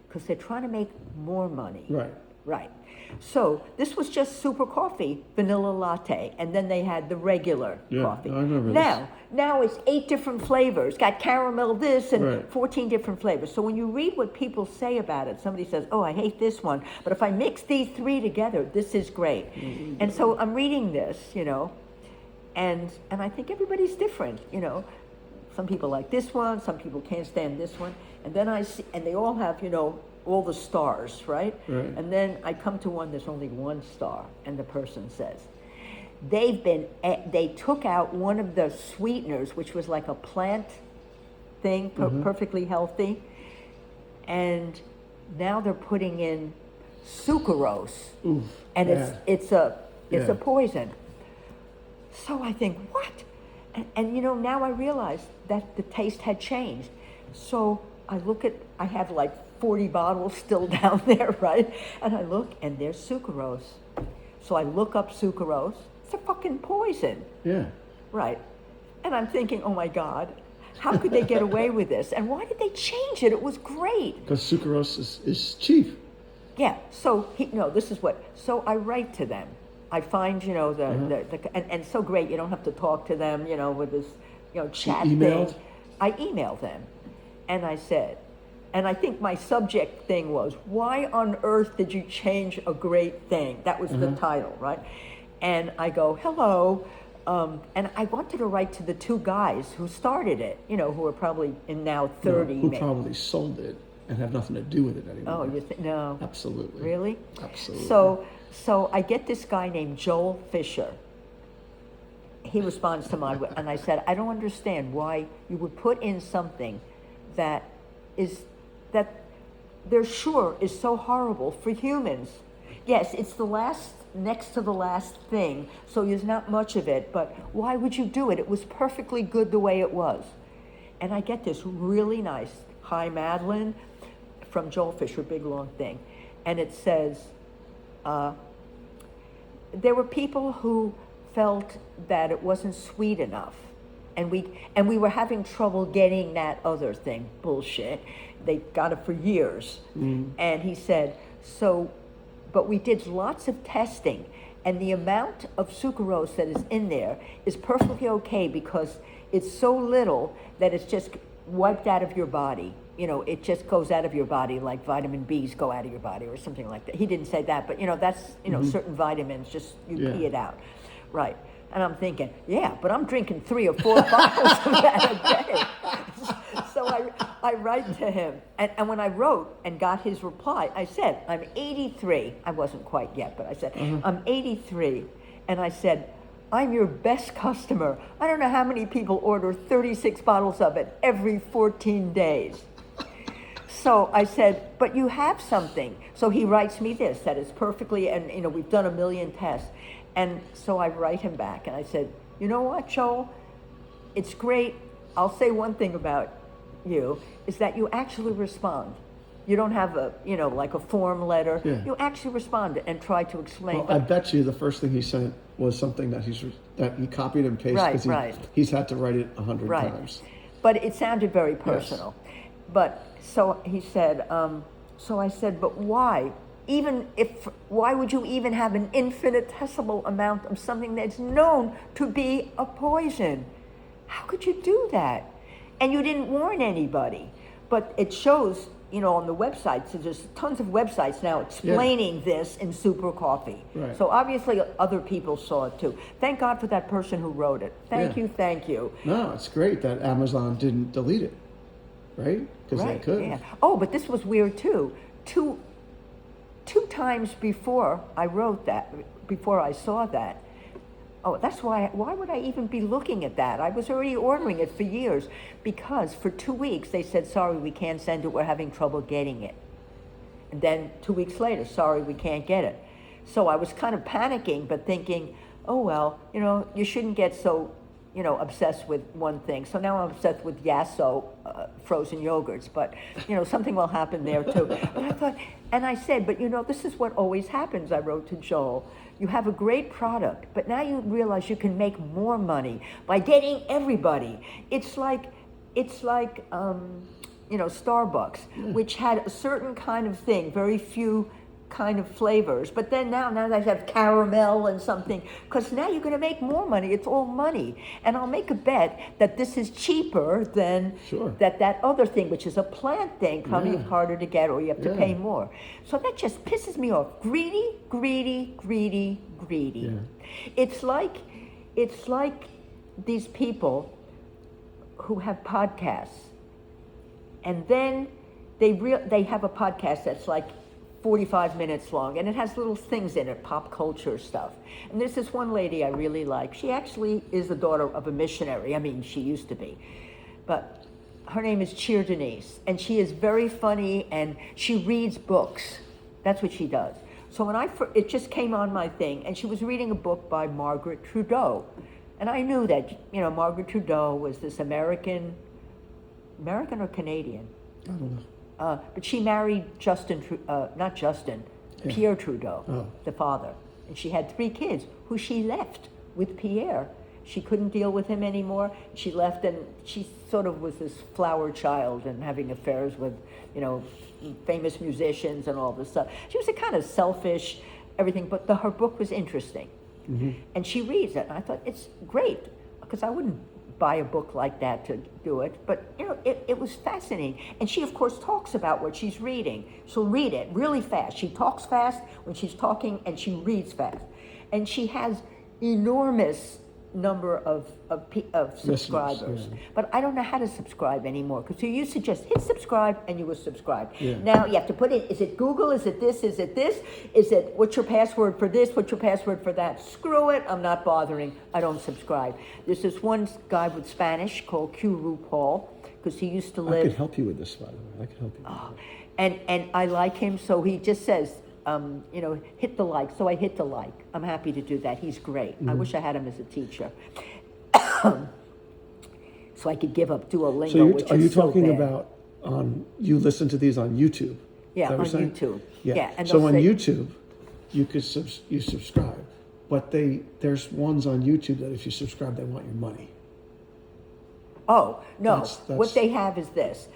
because they're trying to make more money. Right. Right. So this was just super coffee, vanilla latte, and then they had the regular coffee. I remember this. Now it's 8 different flavors. Got caramel this and Right. 14 different flavors. So when you read what people say about it, somebody says, "Oh, I hate this one, but if I mix these 3 together, this is great." And so I'm reading this, and I think everybody's different, Some people like this one, some people can't stand this one. And then I see, and they all have, all the stars, right? Right. And then I come to one, there's only 1 star, and the person says, they took out one of the sweeteners, which was like a plant thing, perfectly healthy, and now they're putting in sucralose, and it's a poison. So I think, what? And now I realize that the taste had changed. So I have like 40 bottles still down there, right? And I look, and there's sucralose. So I look up sucralose. It's a fucking poison. Yeah. Right. And I'm thinking, oh my God, how could they get away with this? And why did they change it? It was great. Because sucralose is cheap. Yeah. So this is what. So I write to them. I find, and so great, you don't have to talk to them, with this, chat emailed? thing. I emailed them, and I said, and I think my subject thing was, why on earth did you change a great thing? That was the title, right? And I go, hello, and I wanted to write to the 2 guys who started it, who are probably in now 30. Who probably sold it and have nothing to do with it anymore. Oh, you think, no. Absolutely. Really? Absolutely. So I get this guy named Joel Fisher. He responds to and I said, I don't understand why you would put in something that they're sure is so horrible for humans. Yes, it's next to the last thing, so there's not much of it, but why would you do it? It was perfectly good the way it was. And I get this really nice, "Hi, Madeline," from Joel Fisher, big long thing. And it says, there were people who felt that it wasn't sweet enough, and we were having trouble getting that other thing, bullshit. They got it for years. And he said, but we did lots of testing, and the amount of sucralose that is in there is perfectly okay, because it's so little that it's just wiped out of your body. It just goes out of your body like vitamin B's go out of your body or something like that. He didn't say that, but that's, certain vitamins, just you pee it out. Right. And I'm thinking, yeah, but I'm drinking 3 or 4 bottles of that a day. So I write to him. And when I wrote and got his reply, I said, I'm 83. I wasn't quite yet, but I said, I'm 83. And I said, I'm your best customer. I don't know how many people order 36 bottles of it every 14 days. So I said, but you have something. So he writes me this, that it's perfectly, and we've done 1 million tests. And so I write him back, and I said, you know what, Joel? It's great. I'll say one thing about you, is that you actually respond. You don't have like a form letter. Yeah. You actually respond and try to explain. Well, I bet you the first thing he sent was something that he copied and pasted, because he's had to write it 100 times. But it sounded very personal. Yes. But so he said, so I said, but why? Why would you even have an infinitesimal amount of something that's known to be a poison? How could you do that? And you didn't warn anybody. But it shows, on the websites, so there's tons of websites now explaining this in Super Coffee. Right. So obviously other people saw it too. Thank God for that person who wrote it. Thank you. No, it's great that Amazon didn't delete it, right? Because they could. Yeah. Oh, but this was weird too. Two times before I wrote that, before I saw that, that's why would I even be looking at that? I was already ordering it for years, because for 2 weeks they said, sorry, we can't send it, we're having trouble getting it. And then 2 weeks later, sorry, we can't get it. So I was kind of panicking, but thinking, oh, well, you shouldn't get so, obsessed with one thing. So now I'm obsessed with Yasso frozen yogurts, but, something will happen there too. But I thought, and I said, but this is what always happens, I wrote to Joel. You have a great product, but now you realize you can make more money by getting everybody. It's like Starbucks, which had a certain kind of thing, very few kind of flavors, but then now they have caramel and something, because now you're going to make more money. It's all money. And I'll make a bet that this is cheaper than that other thing, which is a plant thing, probably harder to get, or you have to pay more. So that just pisses me off. Greedy, greedy, greedy, greedy. It's like these people who have podcasts, and then they have a podcast that's like 45 minutes long, and it has little things in it, pop culture stuff. And there's this one lady I really like. She actually is the daughter of a missionary. I mean, she used to be. But her name is Cheer Denise, and she is very funny, and she reads books. That's what she does. So when it just came on my thing, and she was reading a book by Margaret Trudeau. And I knew that, Margaret Trudeau was this American or Canadian? I don't know. But she married Pierre Trudeau, the father. And she had 3 kids who she left with Pierre. She couldn't deal with him anymore. She left, and she sort of was this flower child and having affairs with, famous musicians and all this stuff. She was a kind of selfish, everything, but her book was interesting. Mm-hmm. And she reads it, and I thought, it's great, because I wouldn't buy a book like that to do it, but it was fascinating. And she of course talks about what she's reading. She'll read it really fast. She talks fast when she's talking, and she reads fast. And she has enormous number of subscribers. But I don't know how to subscribe anymore, because you used to just hit subscribe and you will subscribe. Now you have to put in, is it Google, is it this, is it what's your password for this, what's your password for that? Screw it, I'm not bothering, I don't subscribe. There's this one guy with Spanish called Q Paul, because he used to live. I could help you with this, by the way. I could help you. And I like him, so he just says, hit the like. So I hit the like. I'm happy to do that. He's great. I wish I had him as a teacher. So I could give up Duolingo, so are you talking about you listen to these on YouTube? Yeah, on YouTube. Yeah. And so on YouTube, you subscribe, but there's ones on YouTube that if you subscribe, they want your money. Oh, no. What they have is this.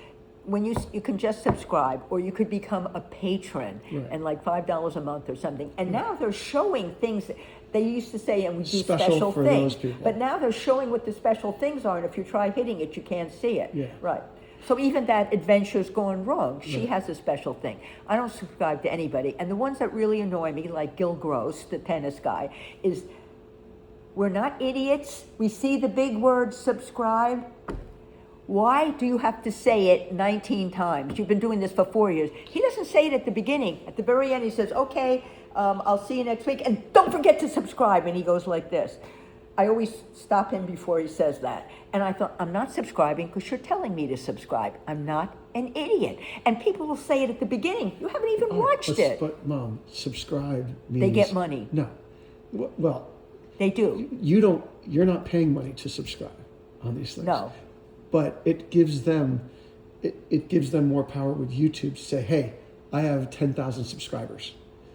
When you can just subscribe, or you could become a patron, and like $5 a month or something. And now they're showing things. They used to say, and we do special for things. Those people. But now they're showing what the special things are, and if you try hitting it, you can't see it. Yeah. Right. So even that Adventure's Gone Wrong, she has a special thing. I don't subscribe to anybody. And the ones that really annoy me, like Gil Gross, the tennis guy, is we're not idiots. We see the big word subscribe. Why do you have to say it 19 times? You've been doing this for 4 years. He doesn't say it at the beginning. At the very end, he says, okay, I'll see you next week. And don't forget to subscribe. And he goes like this. I always stop him before he says that. And I thought, I'm not subscribing because you're telling me to subscribe. I'm not an idiot. And people will say it at the beginning. You haven't even watched it. But Mom, subscribe means... They get money. No. Well... They do. You're not paying money to subscribe on these things. No. But it gives them more power with YouTube to say, hey, I have 10,000 subscribers.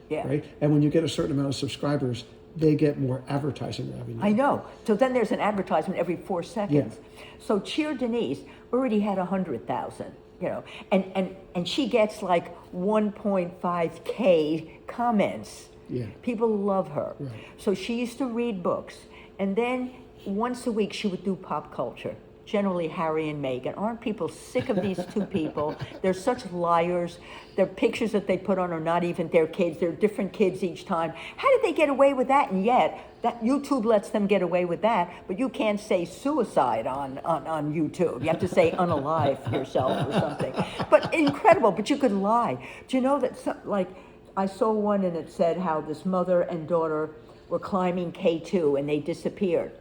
Yeah. Right? And when you get a certain amount of subscribers, they get more advertising revenue. I know. So then there's an advertisement every 4 seconds. Yeah. So Cheer Denise already had 100,000, and she gets like 1.5K comments. Yeah. People love her. Right. So she used to read books, and then once a week she would do pop culture. Generally Harry and Meghan. Aren't people sick of these two people? They're such liars. Their pictures that they put on are not even their kids. They're different kids each time. How did they get away with that? And yet, that YouTube lets them get away with that, but you can't say suicide on YouTube. You have to say unalive yourself or something. But incredible, but you could lie. Do you know that, I saw one and it said how this mother and daughter were climbing K2 and they disappeared.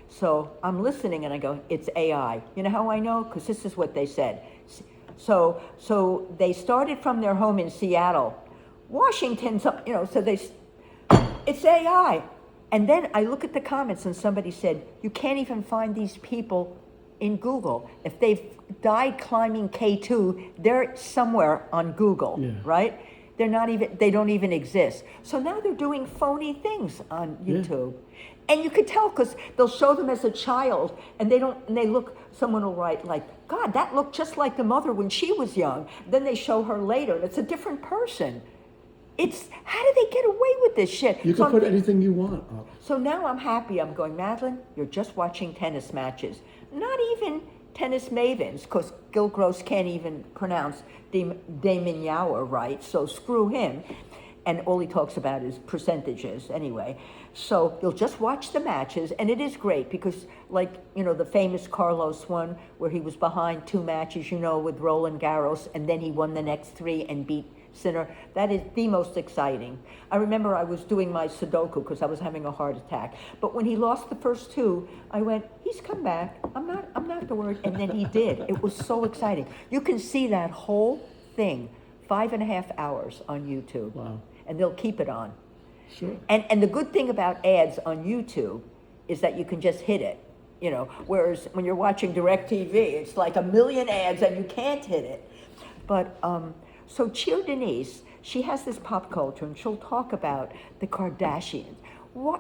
So I'm listening and I go, it's AI. You know how I know? Because this is what they said. So they started from their home in Seattle. Washington's, so it's AI. And then I look at the comments and somebody said, you can't even find these people in Google. If they've died climbing K2, they're somewhere on Google, right? They don't even exist. So now they're doing phony things on YouTube. And you could tell because they'll show them as a child and someone will write like, God, that looked just like the mother when she was young. Then they show her later and it's a different person. How do they get away with this shit? You can put anything you want up. So now I'm happy. I'm going, Madeline, you're just watching tennis matches. Not even tennis mavens, because Gil Gross can't even pronounce Damon Yauer right, so screw him. And all he talks about is percentages anyway. So you'll just watch the matches, and it is great because, the famous Carlos one, where he was behind 2 matches, with Roland Garros, and then he won the next 3 and beat Sinner. That is the most exciting. I remember I was doing my Sudoku because I was having a heart attack. But when he lost the first 2, I went, he's come back. I'm not worried. And then he did. It was so exciting. You can see that whole thing, 5.5 hours on YouTube. Wow. And they'll keep it on. Sure. And the good thing about ads on YouTube is that you can just hit it. Whereas when you're watching DirecTV, it's like a million ads and you can't hit it. But so Cheer Denise, she has this pop culture and she'll talk about the Kardashians.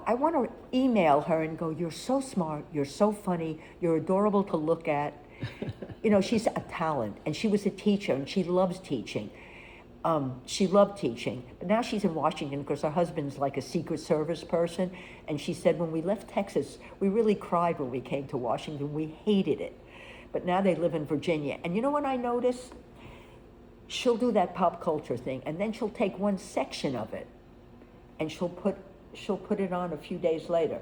I want to email her and go, you're so smart, you're so funny, you're adorable to look at. She's a talent and she was a teacher and she loves teaching. She loved teaching, but now she's in Washington because her husband's like a Secret Service person. And she said, when we left Texas, we really cried when we came to Washington. We hated it. But now they live in Virginia. And you know what I noticed? She'll do that pop culture thing, and then she'll take one section of it, and she'll put it on a few days later.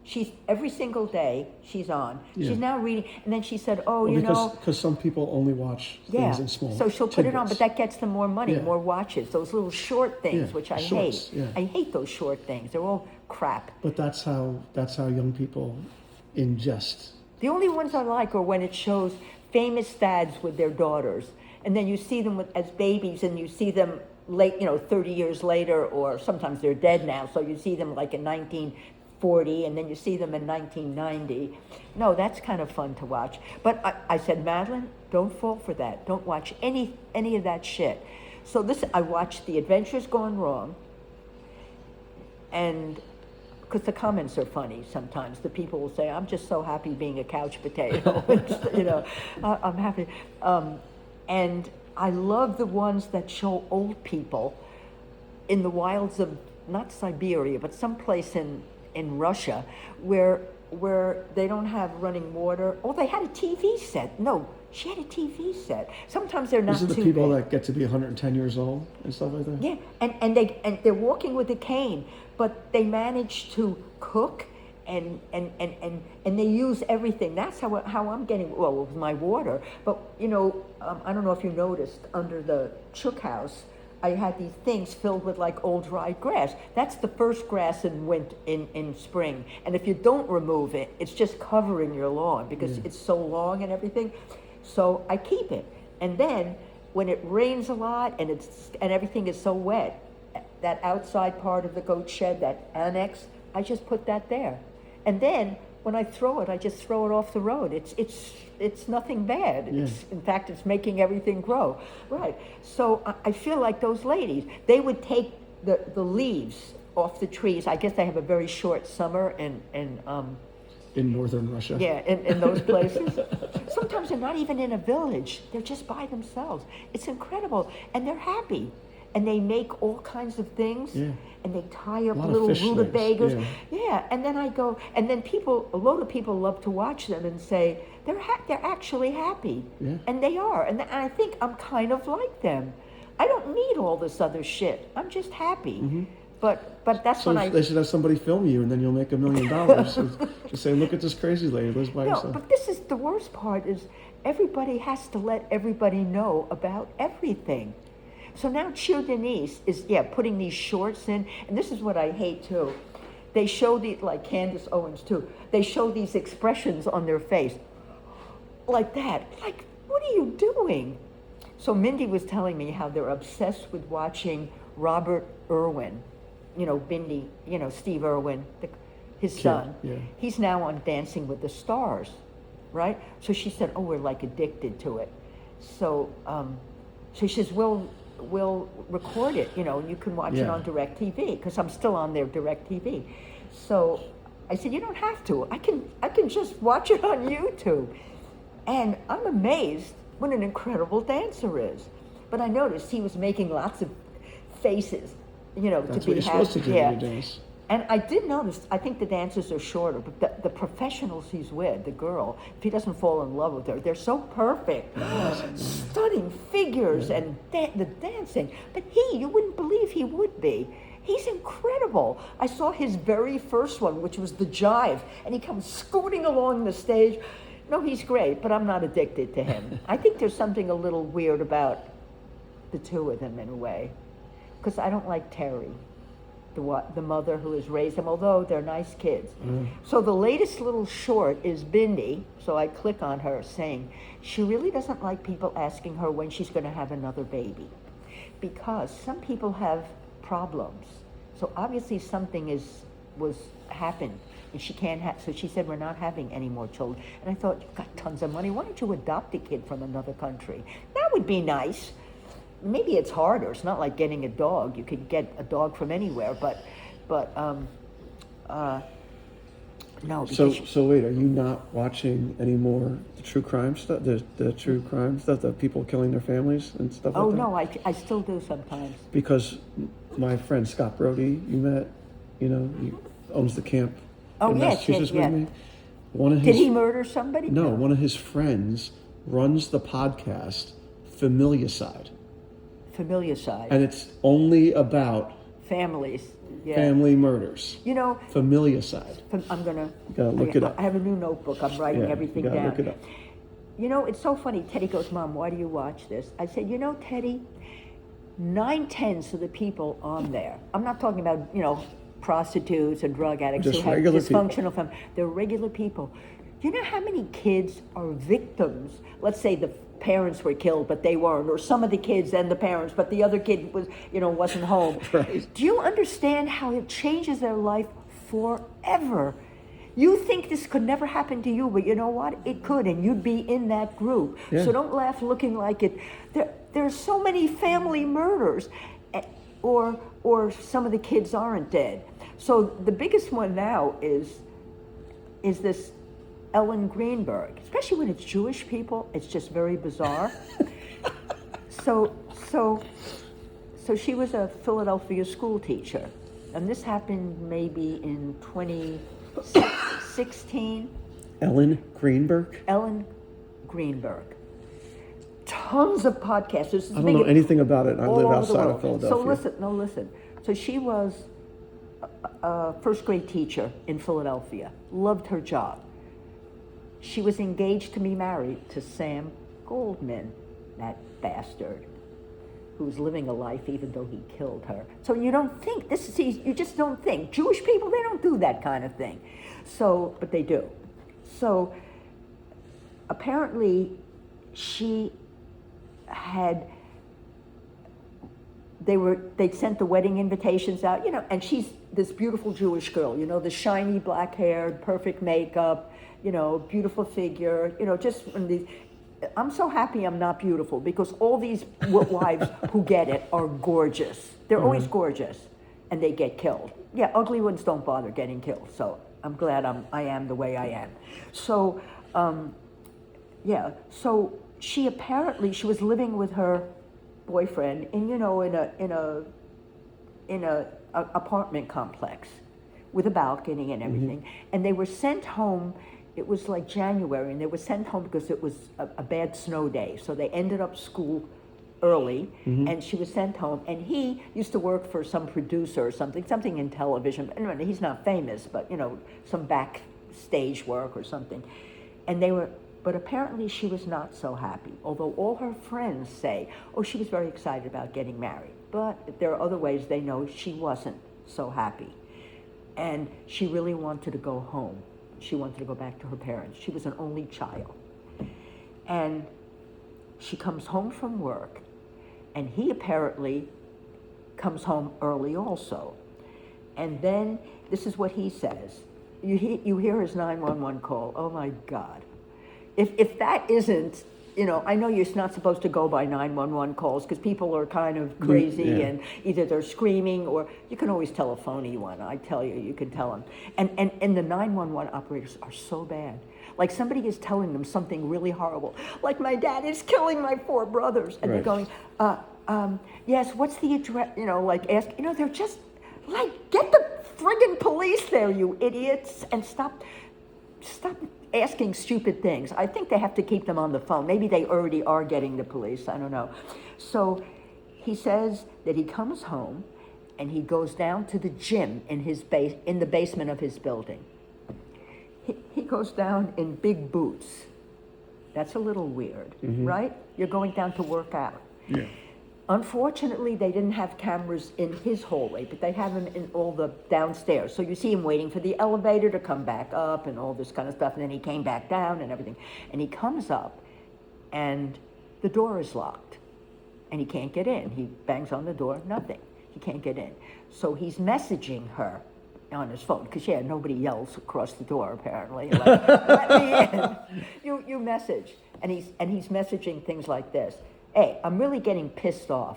She's every single day she's on. Yeah. She's now reading, and then she said, because some people only watch things in small. So she'll put it on, but that gets them more money, more watches. Those little short things, which I hate. Yeah. I hate those short things. They're all crap. But that's how young people ingest. The only ones I like are when it shows famous dads with their daughters. And then you see them as babies, and you see them late, 30 years later, or sometimes they're dead now. So you see them like in 1940, and then you see them in 1990. No, that's kind of fun to watch. But I said, Madeline, don't fall for that. Don't watch any of that shit. So I watched The Adventures Gone Wrong, and because the comments are funny sometimes. The people will say, I'm just so happy being a couch potato. I'm happy. And I love the ones that show old people in the wilds of, not Siberia, but someplace in Russia where they don't have running water. Oh, they had a TV set. No, she had a TV set. Sometimes they're not too big. These are the people that get to be 110 years old and stuff like that? Yeah, and they're walking with a cane, but they manage to cook and they use everything. That's how I'm getting, with my water. But, I don't know if you noticed, under the chook house, I had these things filled with like old dried grass. That's the first grass in spring. And if you don't remove it, it's just covering your lawn because it's so long and everything. So I keep it. And then when it rains a lot and everything is so wet, that outside part of the goat shed, that annex, I just put that there. And then when I throw it, I just throw it off the road. It's nothing bad. Yeah. In fact, it's making everything grow. Right. So I feel like those ladies, they would take the leaves off the trees. I guess they have a very short summer in northern Russia. Yeah, in those places. Sometimes they're not even in a village. They're just by themselves. It's incredible. And they're happy. And they make all kinds of things. Yeah. And they tie up little rutabagas. Yeah. And then I go, and then a lot of people love to watch them and say, they're actually happy. Yeah. And they are. And I think I'm kind of like them. I don't need all this other shit. I'm just happy. Mm-hmm. But that's so when they should have somebody film you, and then you'll make $1 million. Just say, look at this crazy lady, lives by herself. But this is the worst part, is everybody has to let everybody know about everything. So now Cheer Denise is, putting these shorts in, and this is what I hate too. They show like Candace Owens too, they show these expressions on their face. Like that. Like, what are you doing? So Mindy was telling me how they're obsessed with watching Robert Irwin, Steve Irwin, his son. Yeah. He's now on Dancing with the Stars, right? So she said, oh, we're like addicted to it. So she says, we'll record it, you can watch it on DirecTV, because I'm still on their DirecTV. So I said, you don't have to. I can just watch it on YouTube. And I'm amazed what an incredible dancer is. But I noticed he was making lots of faces, That's to be what you're happy. supposed to do when you dance. And I did notice, I think the dancers are shorter, but the professionals he's with, the girl, if he doesn't fall in love with her, they're so perfect. Stunning figures and the dancing. But you wouldn't believe he would be. He's incredible. I saw his very first one, which was the jive, and he comes scooting along the stage. No, he's great, but I'm not addicted to him. I think there's something a little weird about the two of them in a way, because I don't like Terry, the mother who has raised them, although they're nice kids. So the latest little short is Bindi, so I click on her saying, she really doesn't like people asking her when she's going to have another baby, because some people have problems. So obviously something was happened, and she can't have, so she said, we're not having any more children. And I thought, you've got tons of money, why don't you adopt a kid from another country? That would be nice. Maybe it's harder. It's not like getting a dog. You could get a dog from anywhere, but no. So wait, are you not watching any more the true crime stuff? The true crime stuff, the people killing their families and stuff like that? Oh no, I still do sometimes. Because my friend Scott Brody, you met, he owns the camp in yes, Massachusetts yeah. with me. Did he murder somebody? No, one of his friends runs the podcast Familicide. Familicide. And it's only about families. Yeah. family murders. Familicide. I'm gonna. You gotta look it up. I have a new notebook. I'm writing everything you gotta down. Look it up. It's so funny. Teddy goes, Mom, why do you watch this? I said, Teddy, 9/10 of the people on there. I'm not talking about prostitutes and drug addicts Just who have regular dysfunctional families. They're regular people. You know how many kids are victims? Let's say the parents were killed, but they weren't, or some of the kids and the parents, but the other kid wasn't home. Right. Do you understand how it changes their life forever? You think this could never happen to you, but you know what? It could, and you'd be in that group. Yeah. So don't laugh looking like it. There's so many family murders, or some of the kids aren't dead. So the biggest one now is this Ellen Greenberg, especially when it's Jewish people. It's just very bizarre. So she was a Philadelphia school teacher, and this happened maybe in 2016. Ellen Greenberg? Ellen Greenberg. Tons of podcasts. I don't know anything about it. I live all over the outside world. of Philadelphia. So listen. So she was a first grade teacher in Philadelphia. Loved her job. She was engaged to be married to Sam Goldman, that bastard, who's living a life even though he killed her. So you don't think, you just don't think. Jewish people, they don't do that kind of thing. So, but they do. So apparently she they'd sent the wedding invitations out, and she's this beautiful Jewish girl, the shiny black hair, perfect makeup, beautiful figure, just from these. I'm so happy I'm not beautiful, because all these wives who get it are gorgeous. They're always gorgeous, and they get killed. Yeah, ugly ones don't bother getting killed. So I'm glad I am the way I am. So, so she was living with her boyfriend in a apartment complex with a balcony and everything, and they were sent home. It was like January, and they were sent home because it was a bad snow day. So they ended up school early, and she was sent home. And he used to work for some producer or something in television. And he's not famous, but some backstage work or something. And but apparently she was not so happy. Although all her friends say, oh, she was very excited about getting married. But there are other ways they know she wasn't so happy. And she really wanted to go home. She wanted to go back to her parents. She was an only child. And she comes home from work, and he apparently comes home early also. And then, this is what he says. You hear his 911 call. Oh my God. If that isn't, I know you're not supposed to go by 911 calls because people are kind of crazy and either they're screaming or you can always tell a phony one. I tell you, you can tell them. And the 911 operators are so bad. Like somebody is telling them something really horrible. Like my dad is killing my 4 brothers. And they're going, yes, what's the address? They're just like, get the friggin' police there, you idiots, and stop asking stupid things. I think they have to keep them on the phone. Maybe they already are getting the police. I don't know. So he says that he comes home and he goes down to the gym in the basement of his building. He goes down in big boots. That's a little weird, right? You're going down to work out. Yeah. Unfortunately, they didn't have cameras in his hallway, but they have them in all the downstairs. So you see him waiting for the elevator to come back up and all this kind of stuff. And then he came back down and everything. And he comes up and the door is locked and he can't get in. He bangs on the door, nothing. He can't get in. So he's messaging her on his phone, because nobody yells across the door apparently. Like, let me in. You message. And he's messaging things like this. Hey, I'm really getting pissed off.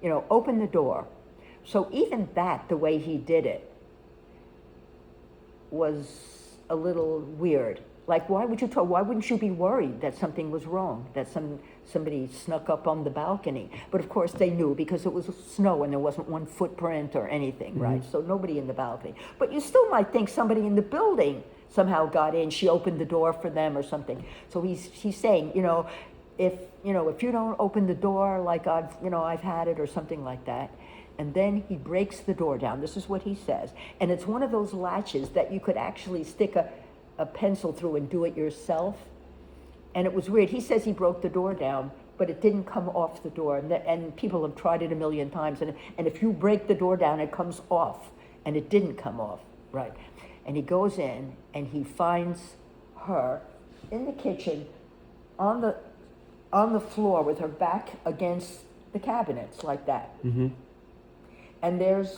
Open the door. So even that, the way he did it, was a little weird. Like, why wouldn't you be worried that something was wrong, that somebody snuck up on the balcony? But of course they knew because it was snow and there wasn't one footprint or anything, right? So nobody in the balcony. But you still might think somebody in the building somehow got in. She opened the door for them or something. So he's saying, if you don't open the door like I've had it or something like that. And then he breaks the door down. This is what he says. And it's one of those latches that you could actually stick a pencil through and do it yourself. And it was weird. He says he broke the door down, but it didn't come off the door. And people have tried it a million times. And if you break the door down, it comes off. And it didn't come off, right? And he goes in and he finds her in the kitchen on the floor with her back against the cabinets like that. And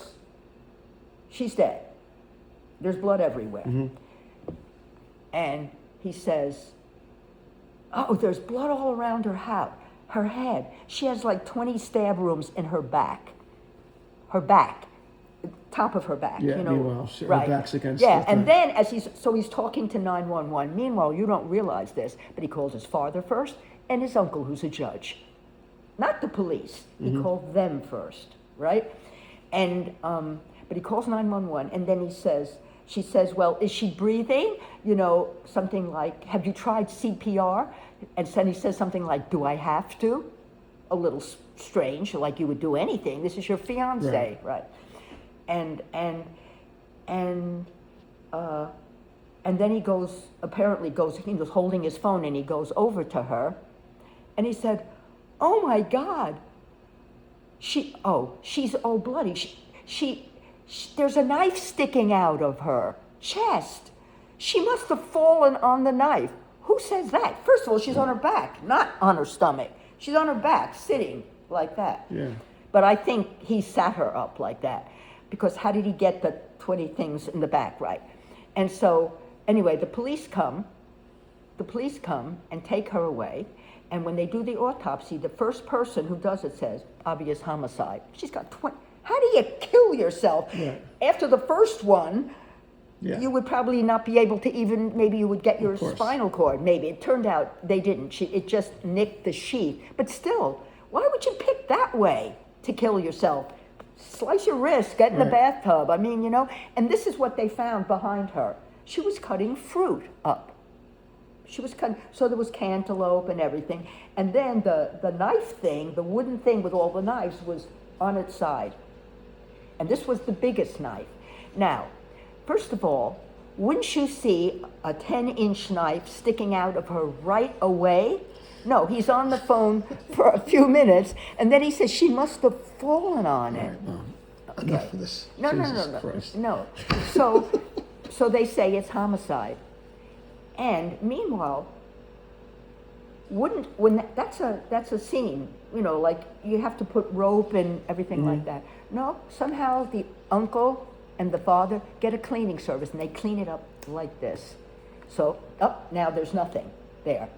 she's dead. There's blood everywhere. And he says, oh, there's blood all around her head. She has like 20 stab wounds in her back, top of her back. Yeah, meanwhile, her back's against the thing. And then he's talking to 911. Meanwhile, you don't realize this, but he calls his father first and his uncle, who's a judge. Not the police. He called them first, right? And but he calls 911, and then she says, well, is she breathing? Something like, have you tried CPR? And then he says something like, do I have to? A little strange, like you would do anything. This is your fiance, right? And then he was holding his phone, and he goes over to her, and he said, oh my God, she's all bloody. There's a knife sticking out of her chest. She must have fallen on the knife. Who says that? First of all, she's on her back, not on her stomach. She's on her back, sitting like that. Yeah. But I think he sat her up like that, because how did he get the 20 things in the back, right? And so, anyway, the police come and take her away. And when they do the autopsy, the first person who does it says, obvious homicide. She's got 20. How do you kill yourself? Yeah. After the first one, you would probably not be able to even, maybe you would get your spinal cord, maybe. It turned out they didn't. It just nicked the sheath. But still, why would you pick that way to kill yourself? Slice your wrist, get in the bathtub. I mean, and this is what they found behind her. She was cutting fruit up. So there was cantaloupe and everything. And then the knife thing, the wooden thing with all the knives, was on its side. And this was the biggest knife. Now, first of all, wouldn't you see a 10-inch knife sticking out of her right away? No, he's on the phone for a few minutes, and then he says she must have fallen on it. Okay. Enough of this. No. No. So they say it's homicide. And meanwhile, that's a scene, like you have to put rope and everything like that. No, somehow the uncle and the father get a cleaning service and they clean it up like this. So, now there's nothing there.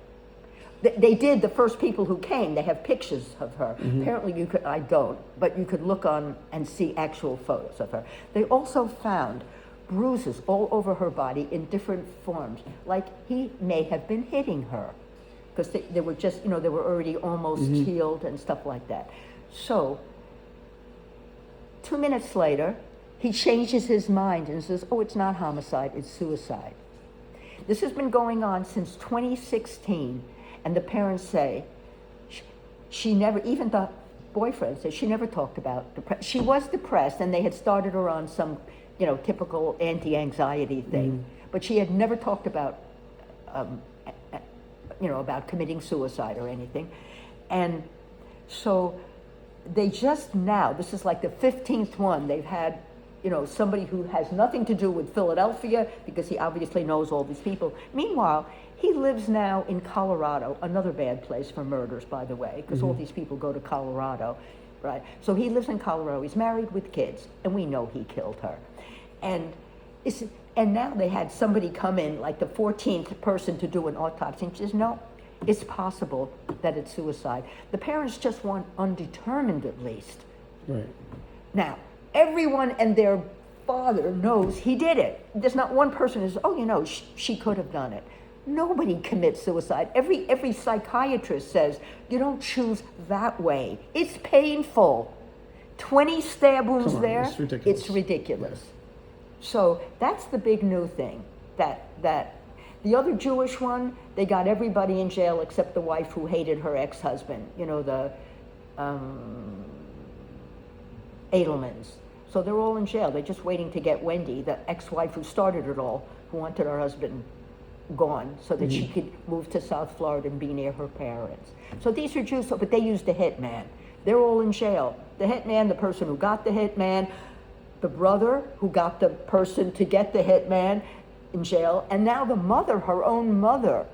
They did, the first people who came, they have pictures of her. Apparently I don't, but you could look on and see actual photos of her. They also found bruises all over her body in different forms, like he may have been hitting her, because they were just, they were already almost healed and stuff like that. So, 2 minutes later, he changes his mind and says, oh, it's not homicide, it's suicide. This has been going on since 2016, and the parents say, she never, even the boyfriend says she never talked about depression. She was depressed, and they had started her on some, typical anti-anxiety thing, but she had never talked about, about committing suicide or anything. And so they just now, this is like the 15th one, they've had, somebody who has nothing to do with Philadelphia, because he obviously knows all these people. Meanwhile, he lives now in Colorado, another bad place for murders, by the way, because all these people go to Colorado, right? So he lives in Colorado, he's married with kids, and we know he killed her. And now they had somebody come in, like the 14th person to do an autopsy, and she says, no, it's possible that it's suicide. The parents just want undetermined, at least. Right. Now, everyone and their father knows he did it. There's not one person who says, oh, she could have done it. Nobody commits suicide. Every psychiatrist says, you don't choose that way. It's painful. 20 stab wounds there. It's ridiculous. It's ridiculous. Yeah. So that's the big new thing. That the other Jewish one, they got everybody in jail except the wife who hated her ex-husband, the Edelmans. So they're all in jail. They're just waiting to get Wendy, the ex-wife who started it all, who wanted her husband gone so that she could move to South Florida and be near her parents. So these are Jews, but they used a hitman. They're all in jail. The hitman, the person who got the hitman, the brother who got the person to get the hitman in jail, and now the mother, her own mother,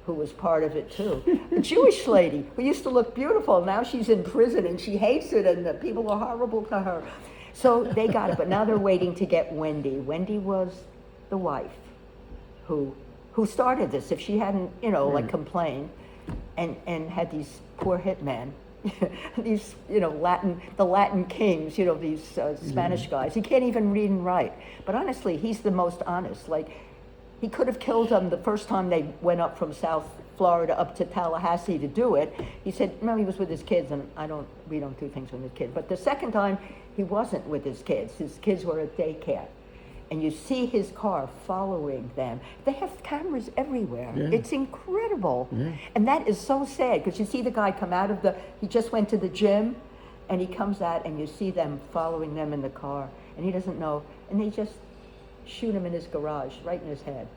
who was part of it too. A Jewish lady who used to look beautiful, now she's in prison and she hates it and the people are horrible to her. So they got it, but now they're waiting to get Wendy. Wendy was the wife who started this. If she hadn't, like complained and had these poor hitmen, these, the Latin kings, these Spanish guys. He can't even read and write. But honestly, he's the most honest. Like, he could have killed them the first time they went up from South Florida up to Tallahassee to do it. He said, no, he was with his kids, and we don't do things with his kids. But the second time, he wasn't with his kids. His kids were at daycare. And you see his car following them. They have cameras everywhere. Yeah. It's incredible. Yeah. And that is so sad, because you see the guy come out of he just went to the gym, and he comes out, and you see them following them in the car, and he doesn't know, and they just shoot him in his garage, right in his head.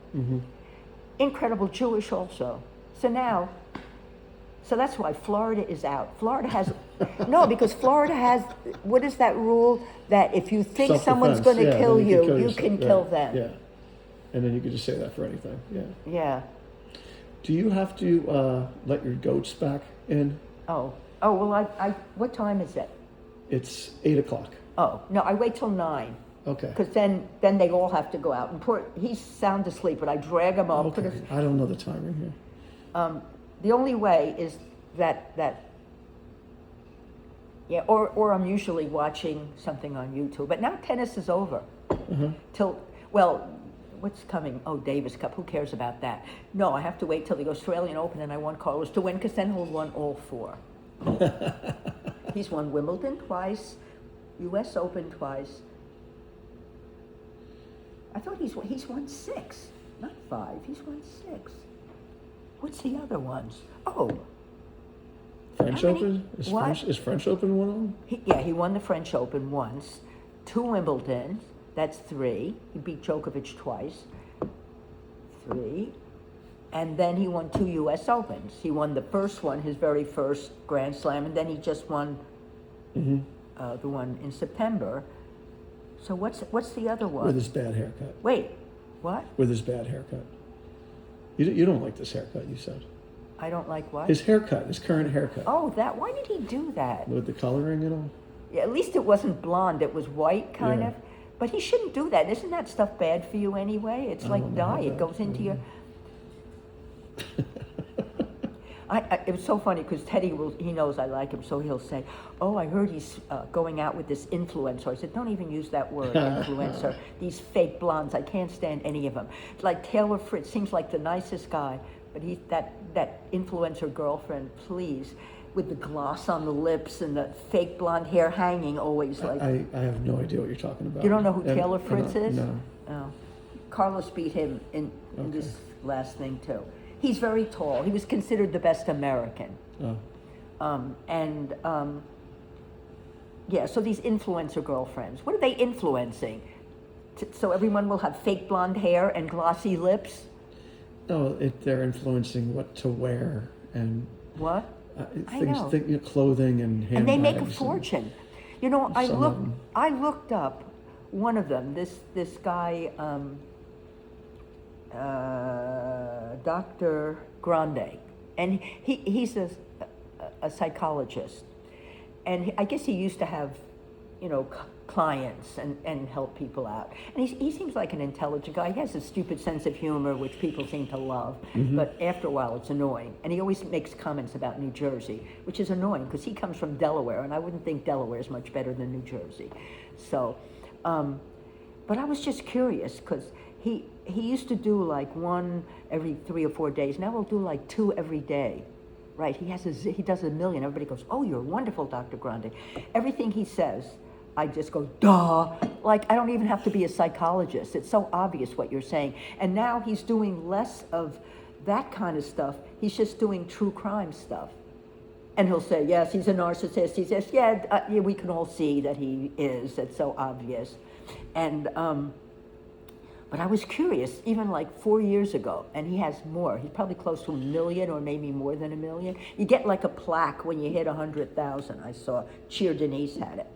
Incredible. Jewish also. So that's why Florida is out. Florida has, no, because Florida has, what is that rule? That if you think someone's going to kill you, you can kill them. Yeah. And then you could just say that for anything. Yeah. Yeah. Do you have to let your goats back in? Oh, well, I what time is it? It's 8 o'clock. Oh, no, I wait till 9. Okay. Because then they all have to go out. And he's sound asleep, but I drag him up. Okay. I don't know the timing here. The only way is that yeah, or I'm usually watching something on YouTube. But now tennis is over. What's coming? Oh, Davis Cup. Who cares about that? No, I have to wait till the Australian Open, and I want Carlos to win, because then he'll won all 4. He's won Wimbledon twice, U.S. Open twice. I thought he's won 6, not 5. He's won 6. What's the other ones? Oh. French Open? Is French Open one of them? He won the French Open once. 2 Wimbledon, that's 3. He beat Djokovic twice. 3. And then he won 2 U.S. Opens. He won the first one, his very first Grand Slam, and then he just won the one in September. So what's the other one? With his bad haircut. Wait, what? With his bad haircut. You don't like this haircut, you said. I don't like what? His haircut, his current haircut. Oh, why did he do that? With the coloring and all. Yeah, at least it wasn't blonde, it was white, kind Yeah. of. But he shouldn't do that. Isn't that stuff bad for you anyway? It's I like don't know dye, how it that- goes into your... It was so funny because Teddy he knows I like him, so he'll say, "Oh, I heard he's going out with this influencer." I said, "Don't even use that word, influencer. These fake blondes, I can't stand any of them." It's like Taylor Fritz seems like the nicest guy, but he's that influencer girlfriend, please, with the gloss on the lips and the fake blonde hair hanging always like. I have no idea what you're talking about. You don't know who And- Taylor Fritz is? No. Oh. Carlos beat him in Okay. this last thing too. He's very tall. He was considered the best American. Oh. Yeah, so these influencer girlfriends, what are they influencing? So everyone will have fake blonde hair and glossy lips? No, they're influencing what to wear and What? I know. Clothing and handbags. And they make a fortune. You know, Some of them. I looked up one of them, this guy, Dr. Grande, and he's a psychologist, and I guess he used to have, clients and help people out. And he seems like an intelligent guy. He has a stupid sense of humor, which people seem to love, but after a while it's annoying. And he always makes comments about New Jersey, which is annoying because he comes from Delaware, and I wouldn't think Delaware is much better than New Jersey. So, but I was just curious because he used to do like one every 3 or 4 days. Now he'll do like 2 every day, right? He does a million. Everybody goes, "Oh, you're wonderful, Dr. Grande." Everything he says, I just go, duh. Like, I don't even have to be a psychologist. It's so obvious what you're saying. And now he's doing less of that kind of stuff. He's just doing true crime stuff. And he'll say, yes, he's a narcissist. He says, yeah, we can all see that he is. It's so obvious. And, but I was curious, even like 4 years ago, and he has more. He's probably close to 1 million or maybe more than 1 million. You get like a plaque when you hit 100,000. I saw Cheer Denise had it.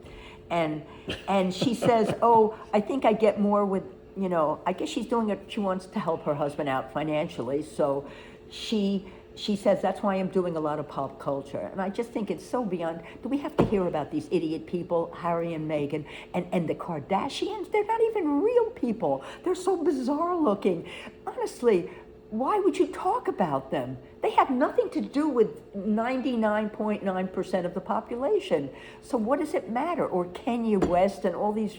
And she says, oh, I think I get more with, I guess she's doing it, she wants to help her husband out financially. So she says, that's why I'm doing a lot of pop culture. And I just think it's so beyond, do we have to hear about these idiot people, Harry and Meghan, and the Kardashians? They're not even real people. They're so bizarre looking. Honestly, why would you talk about them? They have nothing to do with 99.9% of the population. So what does it matter? Or Kanye West and all these,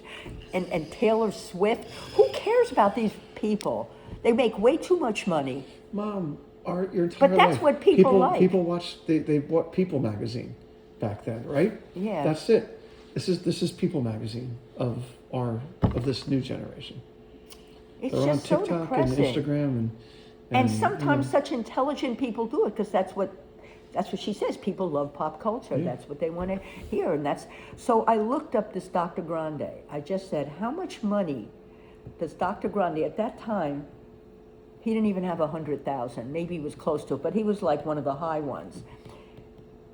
and Taylor Swift. Who cares about these people? They make way too much money. Mom, your entire But that's life, what people like. People watch. They bought People magazine back then, right? Yeah. That's it. This is People magazine of this new generation. It's They're just on so TikTok depressing. and Instagram And sometimes such intelligent people do it because that's what she says. People love pop culture. Yeah. That's what they want to hear. And so I looked up this Dr. Grande. I just said, how much money does Dr. Grande, at that time, he didn't even have 100,000. Maybe he was close to it, but he was like one of the high ones.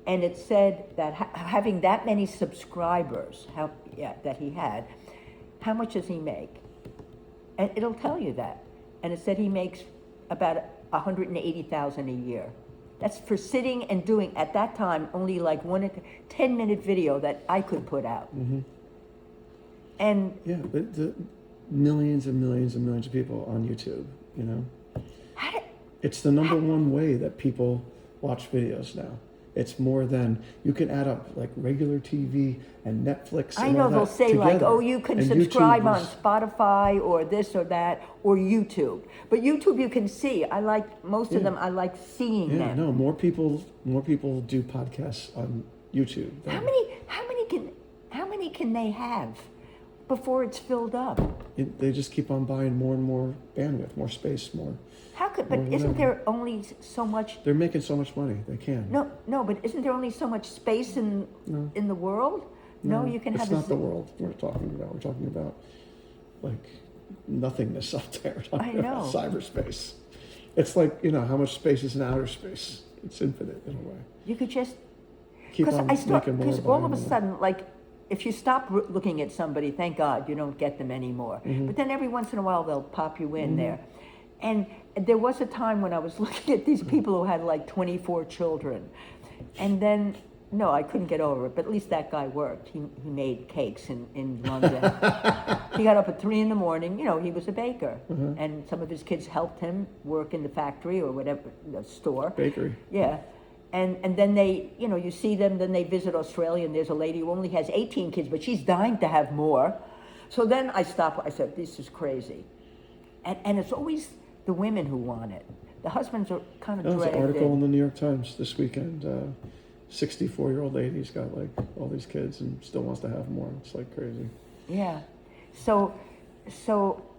And it said that having that many subscribers, that he had, how much does he make? And it'll tell you that. And it said he makes about 180,000 a year. That's for sitting and doing, at that time, only like 10-minute video that I could put out. Mm-hmm. And yeah, but the millions and millions and millions of people on YouTube, it's the number one way that people watch videos now. It's more than, you can add up like regular TV and Netflix. I and know all they'll that say like, together. oh, you can And subscribe YouTube on is- Spotify or this or that or YouTube. But YouTube you can see. I like most of Yeah. them. I like seeing Yeah, them. no, more people do podcasts on YouTube. How many can they have before it's filled up? They just keep on buying more and more bandwidth, more space, more. But Or isn't whatever. there only so much? They're making so much money, they can. No, but isn't there only so much space in the world? No, you can it's have. not the world we're talking about. We're talking about like nothingness up there. We're talking I about know. cyberspace. It's like, how much space is in outer space. It's infinite in a way. You could just Keep on making more. because all of a buying more. sudden, like, if you stop looking at somebody, thank God you don't get them anymore. Mm-hmm. But then every once in a while they'll pop you in there, And there was a time when I was looking at these people who had like 24 children. And then, no, I couldn't get over it, but at least that guy worked. He made cakes in London. He got up at 3 a.m, you know, he was a baker. And some of his kids helped him work in the factory or whatever, the store. Bakery. Yeah. And then they, you know, you see them, then they visit Australia, and there's a lady who only has 18 kids, but she's dying to have more. So then I stopped, I said, this is crazy. And it's always the women who want it. The husbands are kind of There was an dragged article in in. the New York Times this weekend. 64-year-old lady's got like all these kids and still wants to have more. It's like crazy. Yeah. So